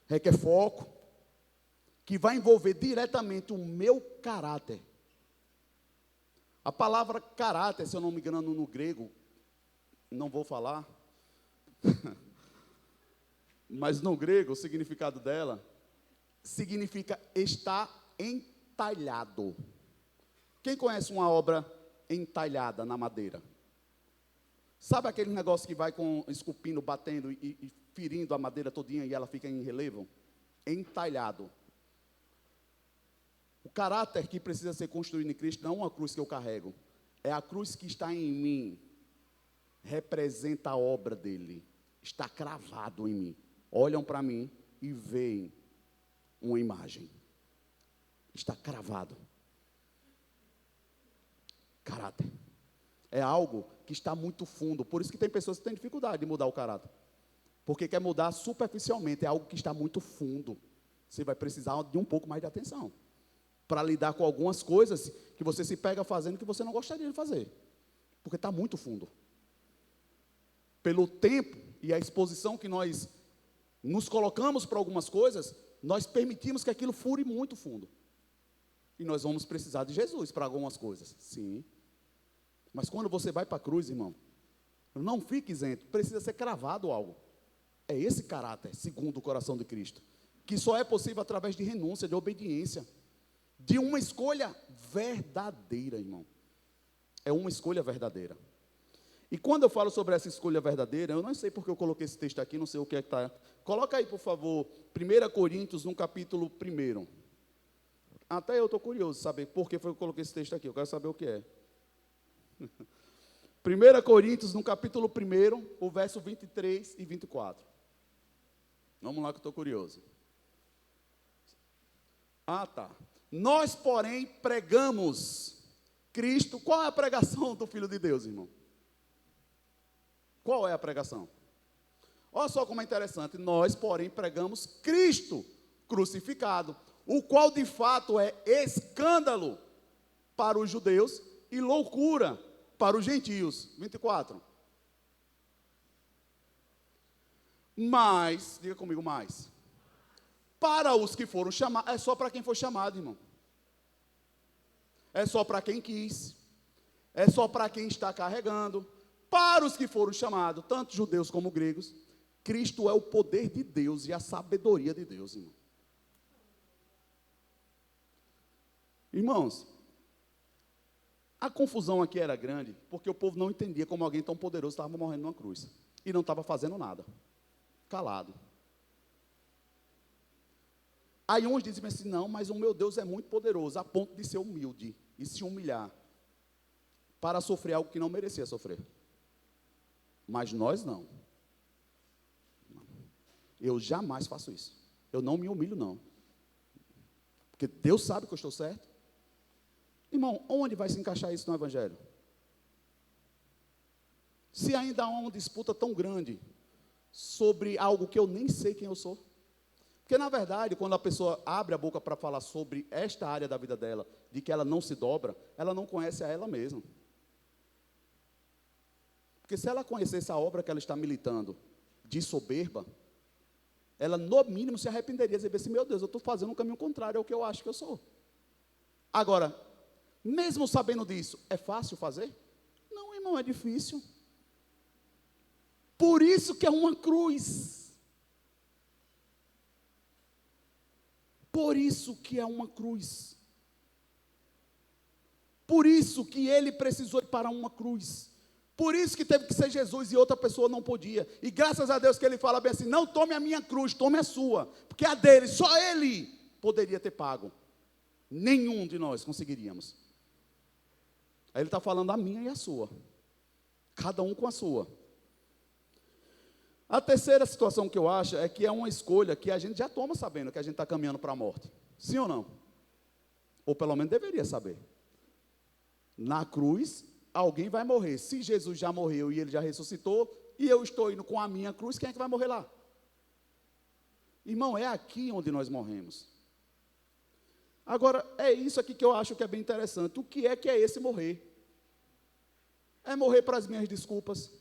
requer foco, que vai envolver diretamente o meu caráter. A palavra caráter, se eu não me engano, no grego, não vou falar, mas no grego, o significado dela, significa estar entalhado. Quem conhece uma obra entalhada na madeira? Sabe aquele negócio que vai esculpindo, batendo e ferindo a madeira todinha e ela fica em relevo? Entalhado. O caráter que precisa ser construído em Cristo não é uma cruz que eu carrego. É a cruz que está em mim. Representa a obra dele. Está cravado em mim. Olham para mim e veem uma imagem. Está cravado. Caráter. É algo que está muito fundo. Por isso que tem pessoas que têm dificuldade de mudar o caráter. Porque quer mudar superficialmente. É algo que está muito fundo. Você vai precisar de um pouco mais de atenção. Para lidar com algumas coisas que você se pega fazendo que você não gostaria de fazer. Porque está muito fundo. Pelo tempo e a exposição que nós nos colocamos para algumas coisas, nós permitimos que aquilo fure muito fundo. E nós vamos precisar de Jesus para algumas coisas. Sim. Mas quando você vai para a cruz, irmão, não fique isento. Precisa ser cravado algo. É esse caráter, segundo o coração de Cristo. Que só é possível através de renúncia, de obediência. De uma escolha verdadeira, irmão. É uma escolha verdadeira. E quando eu falo sobre essa escolha verdadeira, eu não sei porque eu coloquei esse texto aqui, não sei o que é que está. Coloca aí, por favor, 1 Coríntios, no capítulo 1. Até eu estou curioso de saber por que foi que eu coloquei esse texto aqui. Eu quero saber o que é. 1 Coríntios, no capítulo 1, o verso 23 e 24. Vamos lá que eu estou curioso. Tá. Nós, porém, pregamos Cristo. Qual é a pregação do Filho de Deus, irmão? Qual é a pregação? Olha só como é interessante. Nós, porém, pregamos Cristo crucificado, o qual de fato é escândalo para os judeus e loucura para os gentios. 24. Mas, diga comigo mais. Para os que foram chamados, é só para quem foi chamado, irmão. É só para quem quis. É só para quem está carregando. Para os que foram chamados, tanto judeus como gregos, Cristo é o poder de Deus e a sabedoria de Deus, irmão. Irmãos, a confusão aqui era grande, porque o povo não entendia como alguém tão poderoso estava morrendo numa cruz. E não estava fazendo nada. Calado. Aí uns dizem assim, não, mas o meu Deus é muito poderoso, a ponto de ser humilde e se humilhar para sofrer algo que não merecia sofrer. Mas nós não. Eu jamais faço isso. Eu não me humilho, não. Porque Deus sabe que eu estou certo. Irmão, onde vai se encaixar isso no Evangelho? Se ainda há uma disputa tão grande sobre algo que eu nem sei quem eu sou. Porque, na verdade, quando a pessoa abre a boca para falar sobre esta área da vida dela, de que ela não se dobra, ela não conhece a ela mesma. Porque se ela conhecesse a obra que ela está militando de soberba, ela no mínimo se arrependeria, dizer assim, meu Deus, eu estou fazendo um caminho contrário ao que eu acho que eu sou. Agora, mesmo sabendo disso, é fácil fazer? Não, irmão, é difícil. Por isso que é uma cruz. Por isso que é uma cruz. Por isso que ele precisou ir para uma cruz. Por isso que teve que ser Jesus e outra pessoa não podia. E graças a Deus que ele fala bem assim, não tome a minha cruz, tome a sua. Porque a dele, só ele poderia ter pago. Nenhum de nós conseguiríamos. Aí ele está falando a minha e a sua. Cada um com a sua. A terceira situação que eu acho é que é uma escolha que a gente já toma sabendo que a gente está caminhando para a morte. Sim ou não? Ou pelo menos deveria saber. Na cruz, alguém vai morrer. Se Jesus já morreu e ele já ressuscitou, e eu estou indo com a minha cruz, quem é que vai morrer lá? Irmão, é aqui onde nós morremos. Agora, é isso aqui que eu acho que é bem interessante. O que é esse morrer? É morrer para as minhas desculpas?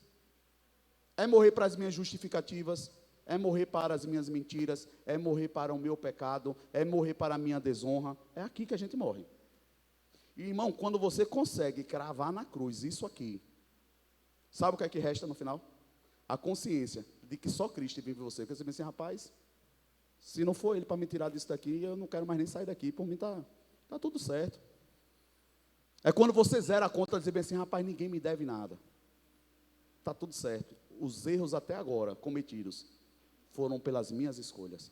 É morrer para as minhas justificativas? É morrer para as minhas mentiras? É morrer para o meu pecado? É morrer para a minha desonra? É aqui que a gente morre. E, irmão, quando você consegue cravar na cruz isso aqui, sabe o que é que resta no final? A consciência de que só Cristo vive em você. Porque você pensa assim, rapaz, se não for ele para me tirar disso daqui, eu não quero mais nem sair daqui. Por mim está tudo certo. É quando você zera a conta e diz bem assim, rapaz, ninguém me deve nada. Está tudo certo. Os erros até agora cometidos foram pelas minhas escolhas.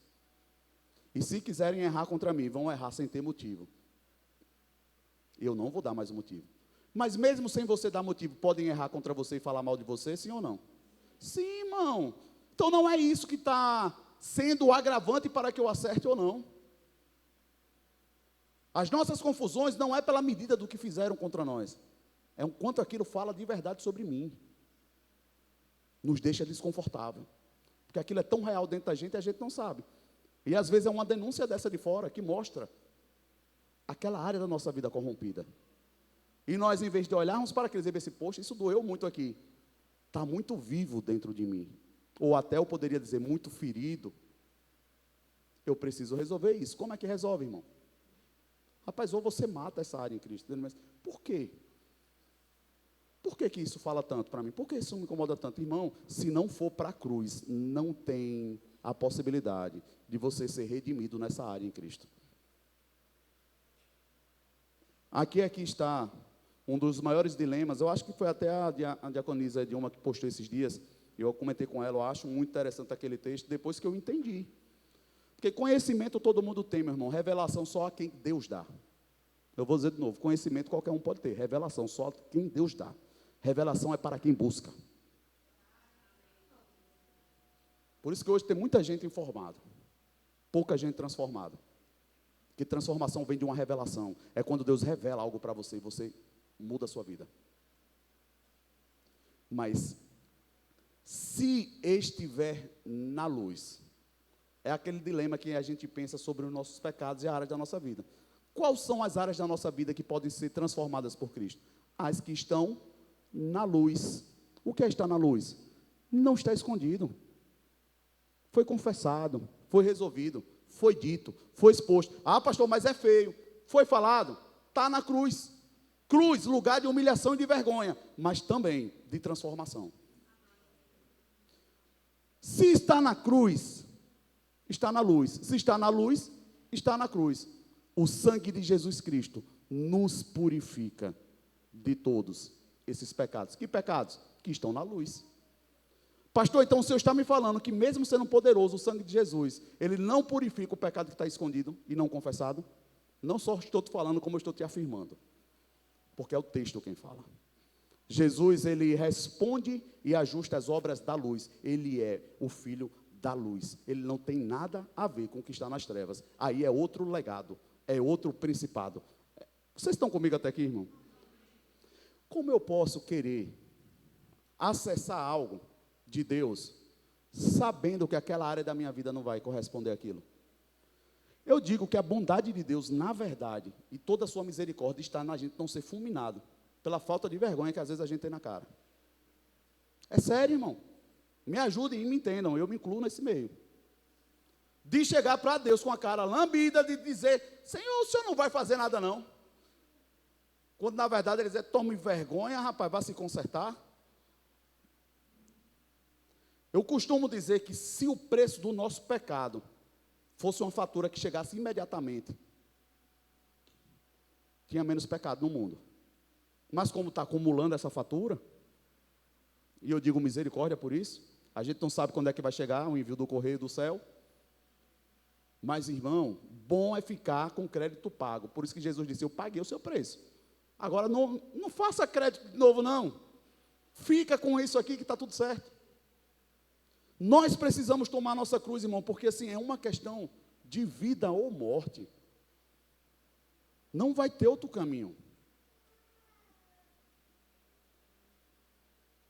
E se quiserem errar contra mim, vão errar sem ter motivo. Eu não vou dar mais um motivo. Mas mesmo sem você dar motivo, podem errar contra você e falar mal de você, sim ou não? Sim, irmão. Então não é isso que está sendo o agravante para que eu acerte ou não. As nossas confusões não é pela medida do que fizeram contra nós. É o quanto aquilo fala de verdade sobre mim. Nos deixa desconfortável. Porque aquilo é tão real dentro da gente e a gente não sabe. E às vezes é uma denúncia dessa de fora que mostra aquela área da nossa vida corrompida. E nós, em vez de olharmos para aqueles e dizer assim, poxa, isso doeu muito aqui. Está muito vivo dentro de mim. Ou até eu poderia dizer, muito ferido. Eu preciso resolver isso. Como é que resolve, irmão? Rapaz, ou você mata essa área em Cristo. Mas por quê? Por que isso fala tanto para mim? Por que isso me incomoda tanto? Irmão, se não for para a cruz, não tem a possibilidade de você ser redimido nessa área em Cristo. Aqui está um dos maiores dilemas. Eu acho que foi até a diaconisa de uma que postou esses dias. Eu comentei com ela, eu acho muito interessante aquele texto, depois que eu entendi. Porque conhecimento todo mundo tem, meu irmão. Revelação só a quem Deus dá. Eu vou dizer de novo, conhecimento qualquer um pode ter. Revelação só a quem Deus dá. Revelação é para quem busca. Por isso que hoje tem muita gente informada. Pouca gente transformada. Porque transformação vem de uma revelação. É quando Deus revela algo para você e você muda a sua vida. Mas, se estiver na luz, é aquele dilema que a gente pensa sobre os nossos pecados e a área da nossa vida. Quais são as áreas da nossa vida que podem ser transformadas por Cristo? As que estão na luz. O que é estar na luz? Não está escondido. Foi confessado, foi resolvido, foi dito, foi exposto. Ah, pastor, mas é feio. Foi falado, está na cruz. Cruz, lugar de humilhação e de vergonha, mas também de transformação. Se está na cruz, está na luz. Se está na luz, está na cruz. O sangue de Jesus Cristo nos purifica de todos esses pecados. Que pecados? Que estão na luz. Pastor, então o Senhor está me falando que mesmo sendo poderoso o sangue de Jesus, ele não purifica o pecado que está escondido e não confessado? Não só estou te falando, como eu estou te afirmando. Porque é o texto quem fala. Jesus, ele responde e ajusta as obras da luz. Ele é o Filho da luz. Ele não tem nada a ver com o que está nas trevas. Aí é outro legado, é outro principado. Vocês estão comigo até aqui, irmão? Como eu posso querer acessar algo de Deus, sabendo que aquela área da minha vida não vai corresponder àquilo? Eu digo que a bondade de Deus, na verdade, e toda a sua misericórdia está na gente não ser fulminado pela falta de vergonha que às vezes a gente tem na cara. É sério, irmão. Me ajudem e me entendam, eu me incluo nesse meio. De chegar para Deus com a cara lambida, de dizer, Senhor, o Senhor não vai fazer nada não. Quando na verdade ele diz, tome vergonha, rapaz, vá se consertar. Eu costumo dizer que se o preço do nosso pecado fosse uma fatura que chegasse imediatamente, tinha menos pecado no mundo. Mas como está acumulando essa fatura, e eu digo misericórdia por isso, a gente não sabe quando é que vai chegar o envio do correio do céu. Mas, irmão, bom é ficar com crédito pago. Por isso que Jesus disse, eu paguei o seu preço. Agora, não faça crédito de novo, não. Fica com isso aqui que está tudo certo. Nós precisamos tomar nossa cruz, irmão, porque assim, é uma questão de vida ou morte. Não vai ter outro caminho.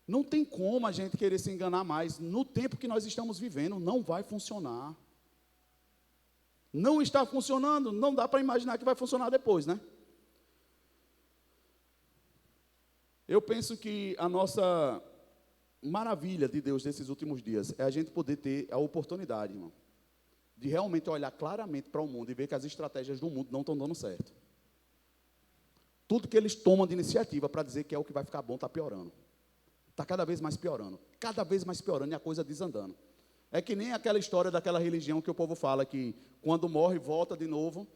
Não tem como a gente querer se enganar mais. No tempo que nós estamos vivendo, não vai funcionar. Não está funcionando, não dá para imaginar que vai funcionar depois, né? Eu penso que a nossa maravilha de Deus nesses últimos dias é a gente poder ter a oportunidade, irmão, de realmente olhar claramente para o mundo e ver que as estratégias do mundo não estão dando certo. Tudo que eles tomam de iniciativa para dizer que é o que vai ficar bom está piorando. Está cada vez mais piorando, e a coisa desandando. É que nem aquela história daquela religião que o povo fala que quando morre, volta de novo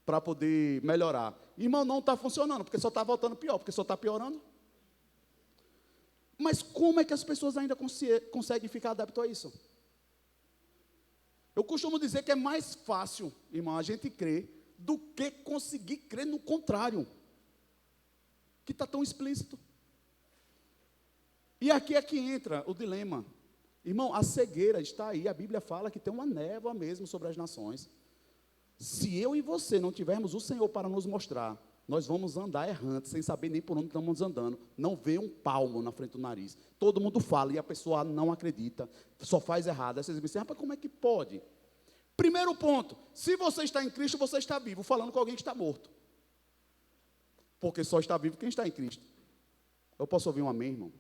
para poder melhorar. Irmão, não está funcionando, porque só está voltando pior, porque só está piorando. Mas como é que as pessoas ainda conseguem ficar adeptas a isso? Eu costumo dizer que é mais fácil, irmão, a gente crer, do que conseguir crer no contrário, que está tão explícito. E aqui é que entra o dilema. Irmão, a cegueira está aí, a Bíblia fala que tem uma névoa mesmo sobre as nações. Se eu e você não tivermos o Senhor para nos mostrar, nós vamos andar errantes, sem saber nem por onde estamos andando. Não vê um palmo na frente do nariz. Todo mundo fala e a pessoa não acredita, só faz errado. Aí vocês dizem, rapaz, como é que pode? Primeiro ponto, se você está em Cristo, você está vivo, falando com alguém que está morto. Porque só está vivo quem está em Cristo. Eu posso ouvir um amém, irmão?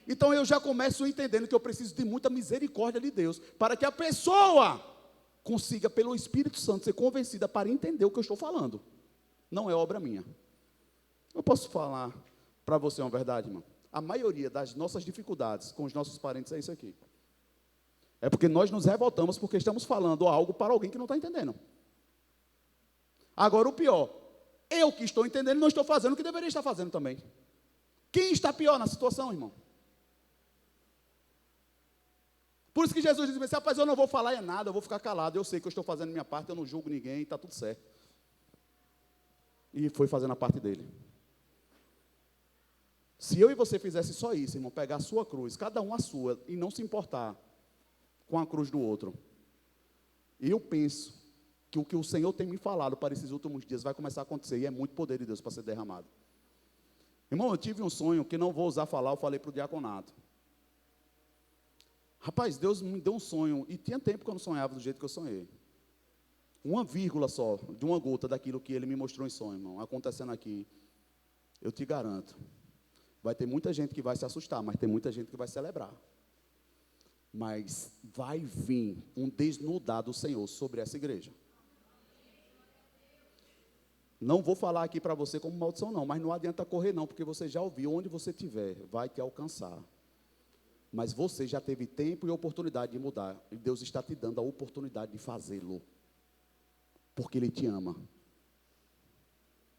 Então eu já começo entendendo que eu preciso de muita misericórdia de Deus, para que a pessoa consiga, pelo Espírito Santo, ser convencida para entender o que eu estou falando. Não é obra minha. Eu posso falar para você uma verdade, irmão? A maioria das nossas dificuldades com os nossos parentes é isso aqui. É porque nós nos revoltamos porque estamos falando algo para alguém que não está entendendo. Agora o pior, eu que estou entendendo não estou fazendo o que deveria estar fazendo também. Quem está pior na situação, irmão? Por isso que Jesus disse assim, rapaz, eu não vou falar nada, eu vou ficar calado, eu sei que eu estou fazendo a minha parte, eu não julgo ninguém, está tudo certo. E foi fazendo a parte dele. Se eu e você fizesse só isso, irmão, pegar a sua cruz, cada um a sua, e não se importar com a cruz do outro, eu penso que o que o Senhor tem me falado para esses últimos dias vai começar a acontecer, e é muito poder de Deus para ser derramado. Irmão, eu tive um sonho que não vou usar falar, eu falei para o diaconato. Rapaz, Deus me deu um sonho, e tinha tempo que eu não sonhava do jeito que eu sonhei. Uma vírgula só, de uma gota daquilo que ele me mostrou em sonho, irmão, acontecendo aqui, eu te garanto, vai ter muita gente que vai se assustar, mas tem muita gente que vai celebrar. Mas vai vir um desnudar do Senhor sobre essa igreja. Não vou falar aqui para você como maldição não, mas não adianta correr não, porque você já ouviu, onde você estiver, vai te alcançar. Mas você já teve tempo e oportunidade de mudar, e Deus está te dando a oportunidade de fazê-lo, porque Ele te ama.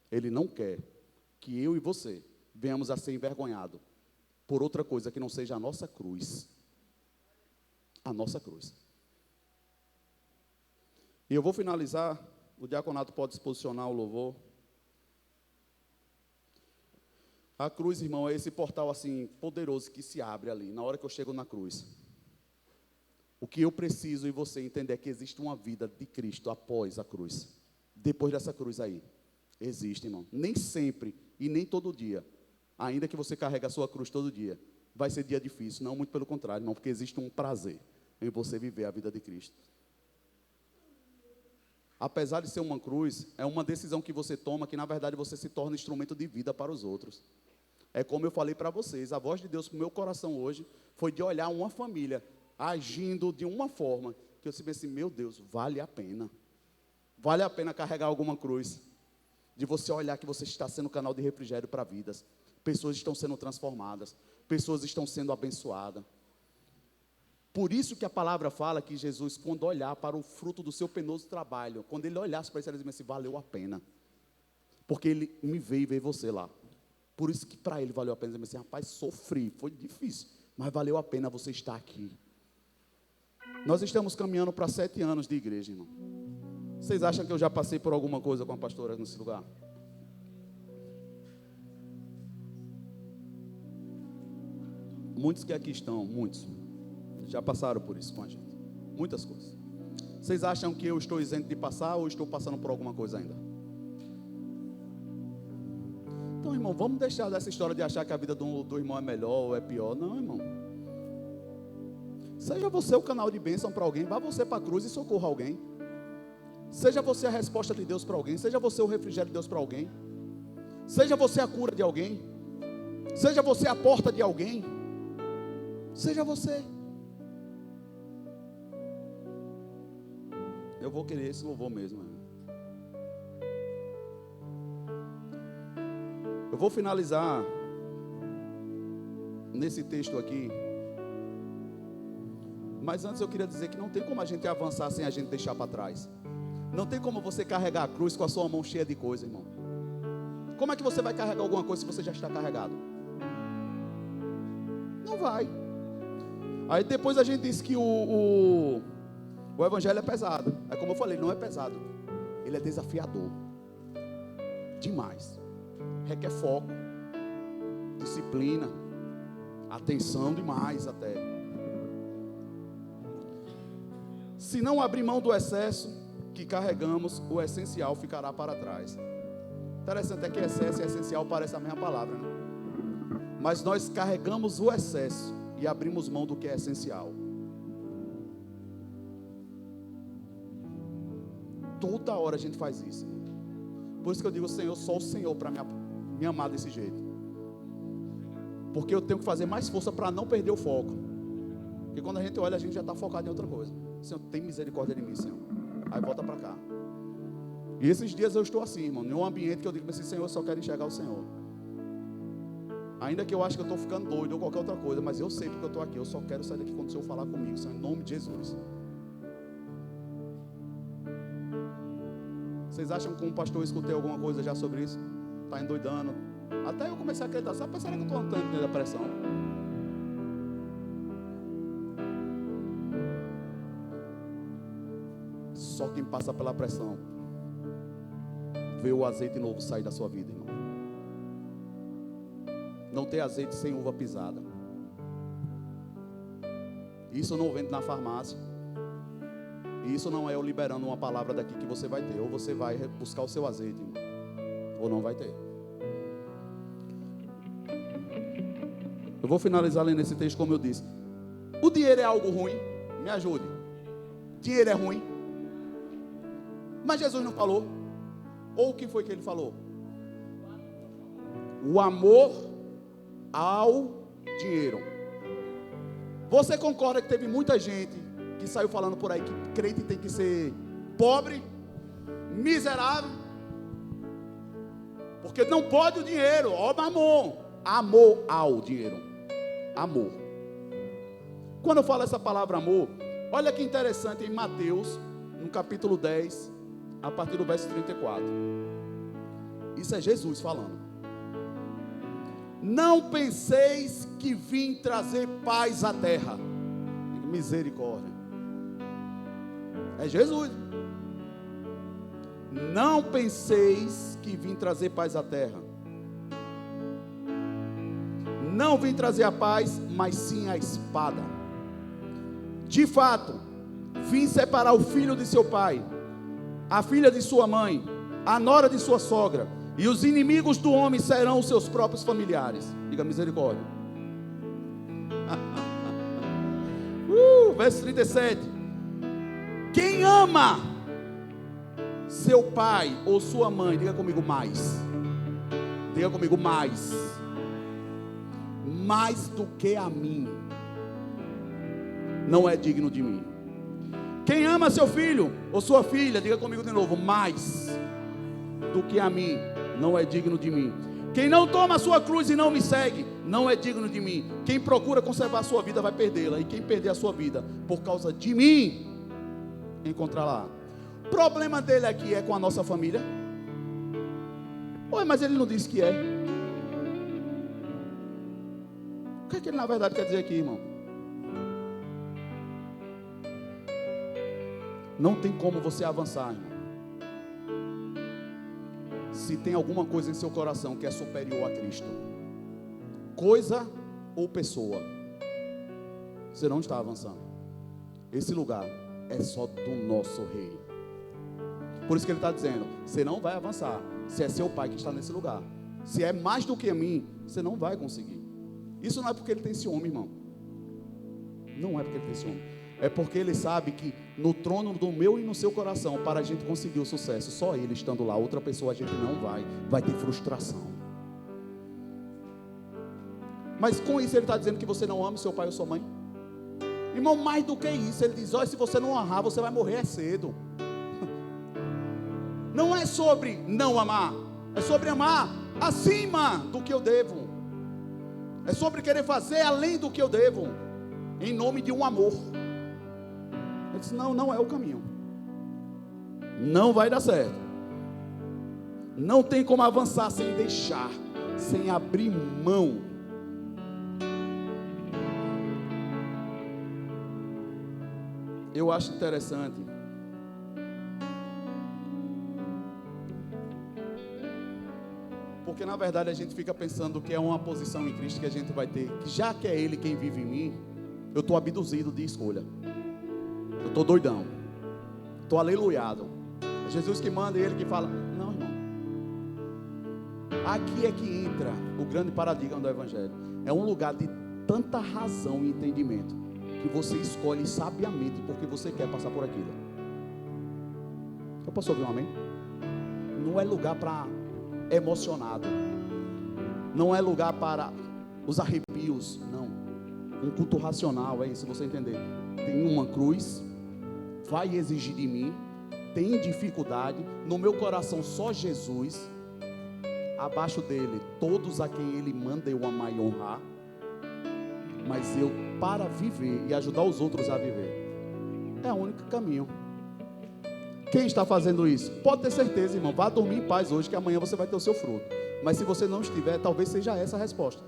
Ele não quer que eu e você venhamos a ser envergonhados por outra coisa que não seja a nossa cruz. A nossa cruz. E eu vou finalizar, o diaconato pode se posicionar o louvor. A cruz, irmão, é esse portal assim, poderoso que se abre ali, na hora que eu chego na cruz. O que eu preciso e você entender é que existe uma vida de Cristo após a cruz. Depois dessa cruz aí. Existe, irmão. Nem sempre e nem todo dia, ainda que você carregue a sua cruz todo dia, vai ser dia difícil. Não, muito pelo contrário, irmão, porque existe um prazer em você viver a vida de Cristo. Apesar de ser uma cruz, é uma decisão que você toma, que na verdade você se torna instrumento de vida para os outros. É como eu falei para vocês, a voz de Deus para o meu coração hoje, foi de olhar uma família agindo de uma forma, que eu pensei, meu Deus, vale a pena. Vale a pena carregar alguma cruz, de você olhar que você está sendo canal de refrigério para vidas. Pessoas estão sendo transformadas, pessoas estão sendo abençoadas. Por isso que a palavra fala que Jesus, quando olhar para o fruto do seu penoso trabalho, quando ele olhasse para isso, ele dizia assim, valeu a pena. Porque ele me veio e veio você lá. Por isso que para ele valeu a pena. Ele disse assim, rapaz, sofri, foi difícil, mas valeu a pena você estar aqui. Nós estamos caminhando para 7 anos de igreja, irmão. Vocês acham que eu já passei por alguma coisa com a pastora nesse lugar? Muitos que aqui estão, muitos, já passaram por isso com a gente. Muitas coisas. Vocês acham que eu estou isento de passar ou estou passando por alguma coisa ainda? Então, irmão, vamos deixar dessa história de achar que a vida do irmão é melhor ou é pior. Não, irmão. Seja você o canal de bênção para alguém, vá você para a cruz e socorra alguém. Seja você a resposta de Deus para alguém, seja você o refrigério de Deus para alguém. Seja você a cura de alguém. Seja você a porta de alguém. Seja você. Eu vou querer esse louvor mesmo. Eu vou finalizar nesse texto aqui. Mas antes eu queria dizer que não tem como a gente avançar sem a gente deixar para trás. Não tem como você carregar a cruz com a sua mão cheia de coisa, irmão. Como é que você vai carregar alguma coisa se você já está carregado? Não vai. Aí depois a gente diz que o evangelho é pesado. É como eu falei, não é pesado. Ele é desafiador. Demais. Requer foco, disciplina, atenção demais até. Se não abrir mão do excesso, que carregamos, o essencial ficará para trás. Interessante é que excesso e essencial parecem a mesma palavra, né? Mas nós carregamos o excesso e abrimos mão do que é essencial. Toda hora a gente faz isso. Por isso que eu digo, Senhor, só o Senhor para me amar desse jeito. Porque eu tenho que fazer mais força para não perder o foco. Porque quando a gente olha, a gente já está focado em outra coisa. Senhor, tem misericórdia de mim, Senhor. Aí volta para cá. E esses dias eu estou assim, irmão, em um ambiente que eu digo assim, Senhor, eu só quero enxergar o Senhor. Ainda que eu acho que eu estou ficando doido ou qualquer outra coisa, mas eu sei porque eu estou aqui. Eu só quero sair daqui quando o Senhor falar comigo, Senhor, em nome de Jesus. Vocês acham que como pastor eu escutei alguma coisa já sobre isso? Está endoidando. Até eu comecei a acreditar. Sabe, será que eu estou andando dentro da pressão? Só quem passa pela pressão vê o azeite novo sair da sua vida, irmão. Não tem azeite sem uva pisada. Isso não vende na farmácia. E isso não é eu liberando uma palavra daqui que você vai ter. Ou você vai buscar o seu azeite, irmão, ou não vai ter. Eu vou finalizar lendo esse texto como eu disse. O dinheiro é algo ruim? Me ajude. Dinheiro é ruim? Mas Jesus não falou. Ou o que foi que ele falou? O amor ao dinheiro. Você concorda que teve muita gente que saiu falando por aí que crente tem que ser pobre, miserável, porque não pode o dinheiro, ó mamon, amor ao dinheiro, amor. Quando eu falo essa palavra amor, olha que interessante em Mateus, no capítulo 10, a partir do verso 34, isso é Jesus falando. Não penseis que vim trazer paz à terra. Misericórdia. É Jesus. Não penseis que vim trazer paz à terra. Não vim trazer a paz, mas sim a espada. De fato, vim separar o filho de seu pai, a filha de sua mãe, a nora de sua sogra, e os inimigos do homem serão os seus próprios familiares. Diga misericórdia. Verso 37. Quem ama seu pai ou sua mãe, diga comigo mais. Diga comigo mais. Mais do que a mim, não é digno de mim. Quem ama seu filho ou sua filha, diga comigo de novo, mais do que a mim, não é digno de mim. Quem não toma a sua cruz e não me segue, não é digno de mim. Quem procura conservar a sua vida vai perdê-la, e quem perder a sua vida por causa de mim, encontrará. O problema dele aqui é com a nossa família. Ué, mas ele não disse que é. O que é que ele na verdade quer dizer aqui, irmão? Não tem como você avançar, irmão, se tem alguma coisa em seu coração que é superior a Cristo, coisa ou pessoa, você não está avançando. Esse lugar é só do nosso Rei. Por isso que ele está dizendo, você não vai avançar se é seu pai que está nesse lugar. Se é mais do que a mim, você não vai conseguir. Isso não é porque ele tem ciúme, irmão. Não é porque ele tem ciúme. É porque ele sabe que no trono do meu e no seu coração, para a gente conseguir o sucesso, só ele estando lá, outra pessoa a gente não vai ter frustração. Mas com isso ele está dizendo que você não ama seu pai ou sua mãe? Irmão, mais do que isso, ele diz, olha, se você não honrar, você vai morrer cedo. Não é sobre não amar, é sobre amar acima do que eu devo. É sobre querer fazer além do que eu devo, em nome de um amor. Ele disse, não é o caminho. Não vai dar certo. Não tem como avançar sem deixar, sem abrir mão. Eu acho interessante, porque na verdade a gente fica pensando que é uma posição em Cristo que a gente vai ter, que já que é Ele quem vive em mim, eu estou abduzido de escolha. Eu estou doidão. Estou aleluiado. É Jesus que manda e Ele que fala. Não, irmão. Aqui é que entra o grande paradigma do Evangelho. É um lugar de tanta razão e entendimento que você escolhe sabiamente porque você quer passar por aquilo. Eu posso ouvir um amém? Não é lugar para emocionado. Não é lugar para os arrepios. Não. Um culto racional, é isso, você entender. Tem uma cruz, vai exigir de mim, tem dificuldade, no meu coração só Jesus, abaixo dele, todos a quem ele manda eu amar e honrar, mas eu, para viver e ajudar os outros a viver, é o único caminho. Quem está fazendo isso? Pode ter certeza, irmão, vá dormir em paz hoje, que amanhã você vai ter o seu fruto. Mas se você não estiver, talvez seja essa a resposta.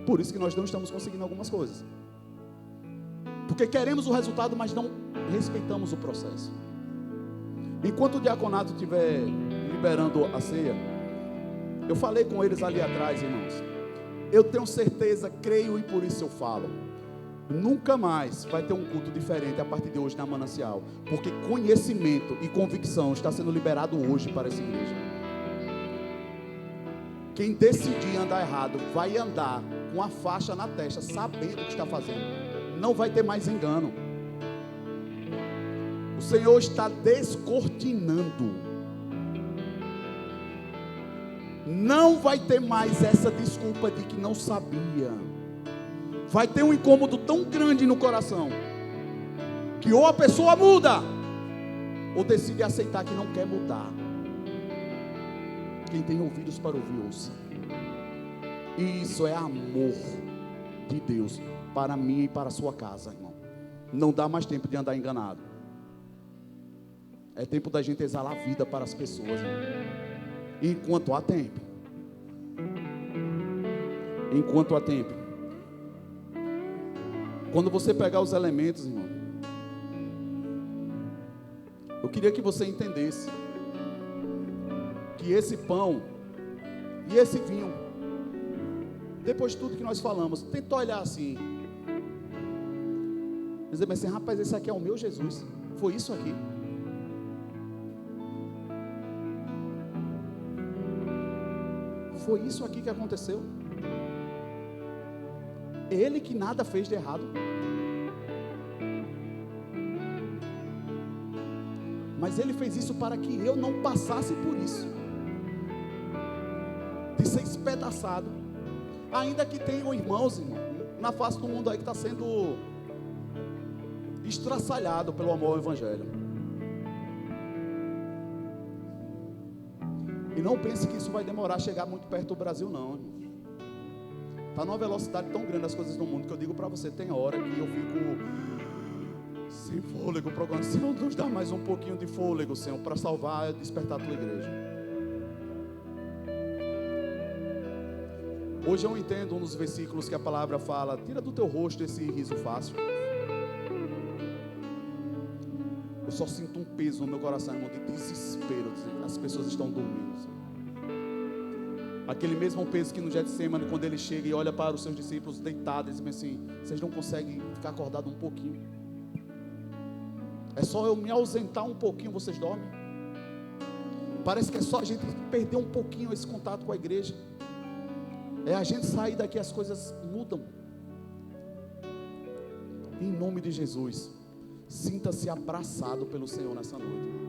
Por isso que nós não estamos conseguindo algumas coisas. Porque queremos o resultado, mas não respeitamos o processo. Enquanto o diaconato estiver liberando a ceia, eu falei com eles ali atrás, irmãos. Eu tenho certeza, creio e por isso eu falo. Nunca mais vai ter um culto diferente a partir de hoje na Manancial. Porque conhecimento e convicção está sendo liberado hoje para essa igreja. Quem decidir andar errado, vai andar com a faixa na testa, sabendo o que está fazendo. Não vai ter mais engano. O Senhor está descortinando. Não vai ter mais essa desculpa de que não sabia. Vai ter um incômodo tão grande no coração, que ou a pessoa muda, ou decide aceitar que não quer mudar. Quem tem ouvidos para ouvir, ouça. E isso é amor de Deus para mim e para a sua casa, irmão. Não dá mais tempo de andar enganado. É tempo da gente exalar a vida para as pessoas, irmão. Enquanto há tempo. Enquanto há tempo. Quando você pegar os elementos, irmão, eu queria que você entendesse que esse pão e esse vinho, depois de tudo que nós falamos, tenta olhar assim, dizer, mas assim, rapaz, esse aqui é o meu Jesus, foi isso aqui. Foi isso aqui que aconteceu. Ele que nada fez de errado. Mas ele fez isso para que eu não passasse por isso. De ser espedaçado. Ainda que tenham irmãos, irmão, na face do mundo aí que está sendo estraçalhado pelo amor ao Evangelho. E não pense que isso vai demorar a chegar muito perto do Brasil, não, irmão. Está numa velocidade tão grande as coisas no mundo que eu digo para você, tem hora que eu fico sem fôlego, procurando, Senhor, nos dá mais um pouquinho de fôlego, Senhor, para salvar e despertar a tua igreja. Hoje eu entendo um dos versículos que a palavra fala, tira do teu rosto esse riso fácil. Eu só sinto um peso no meu coração, irmão, de desespero, as pessoas estão dormindo, Senhor. Aquele mesmo peso que no Getsemane, quando ele chega e olha para os seus discípulos deitados, eles dizem assim, vocês não conseguem ficar acordados um pouquinho? É só eu me ausentar um pouquinho, vocês dormem? Parece que é só a gente perder um pouquinho esse contato com a igreja. É a gente sair daqui, as coisas mudam. Em nome de Jesus, sinta-se abraçado pelo Senhor nessa noite.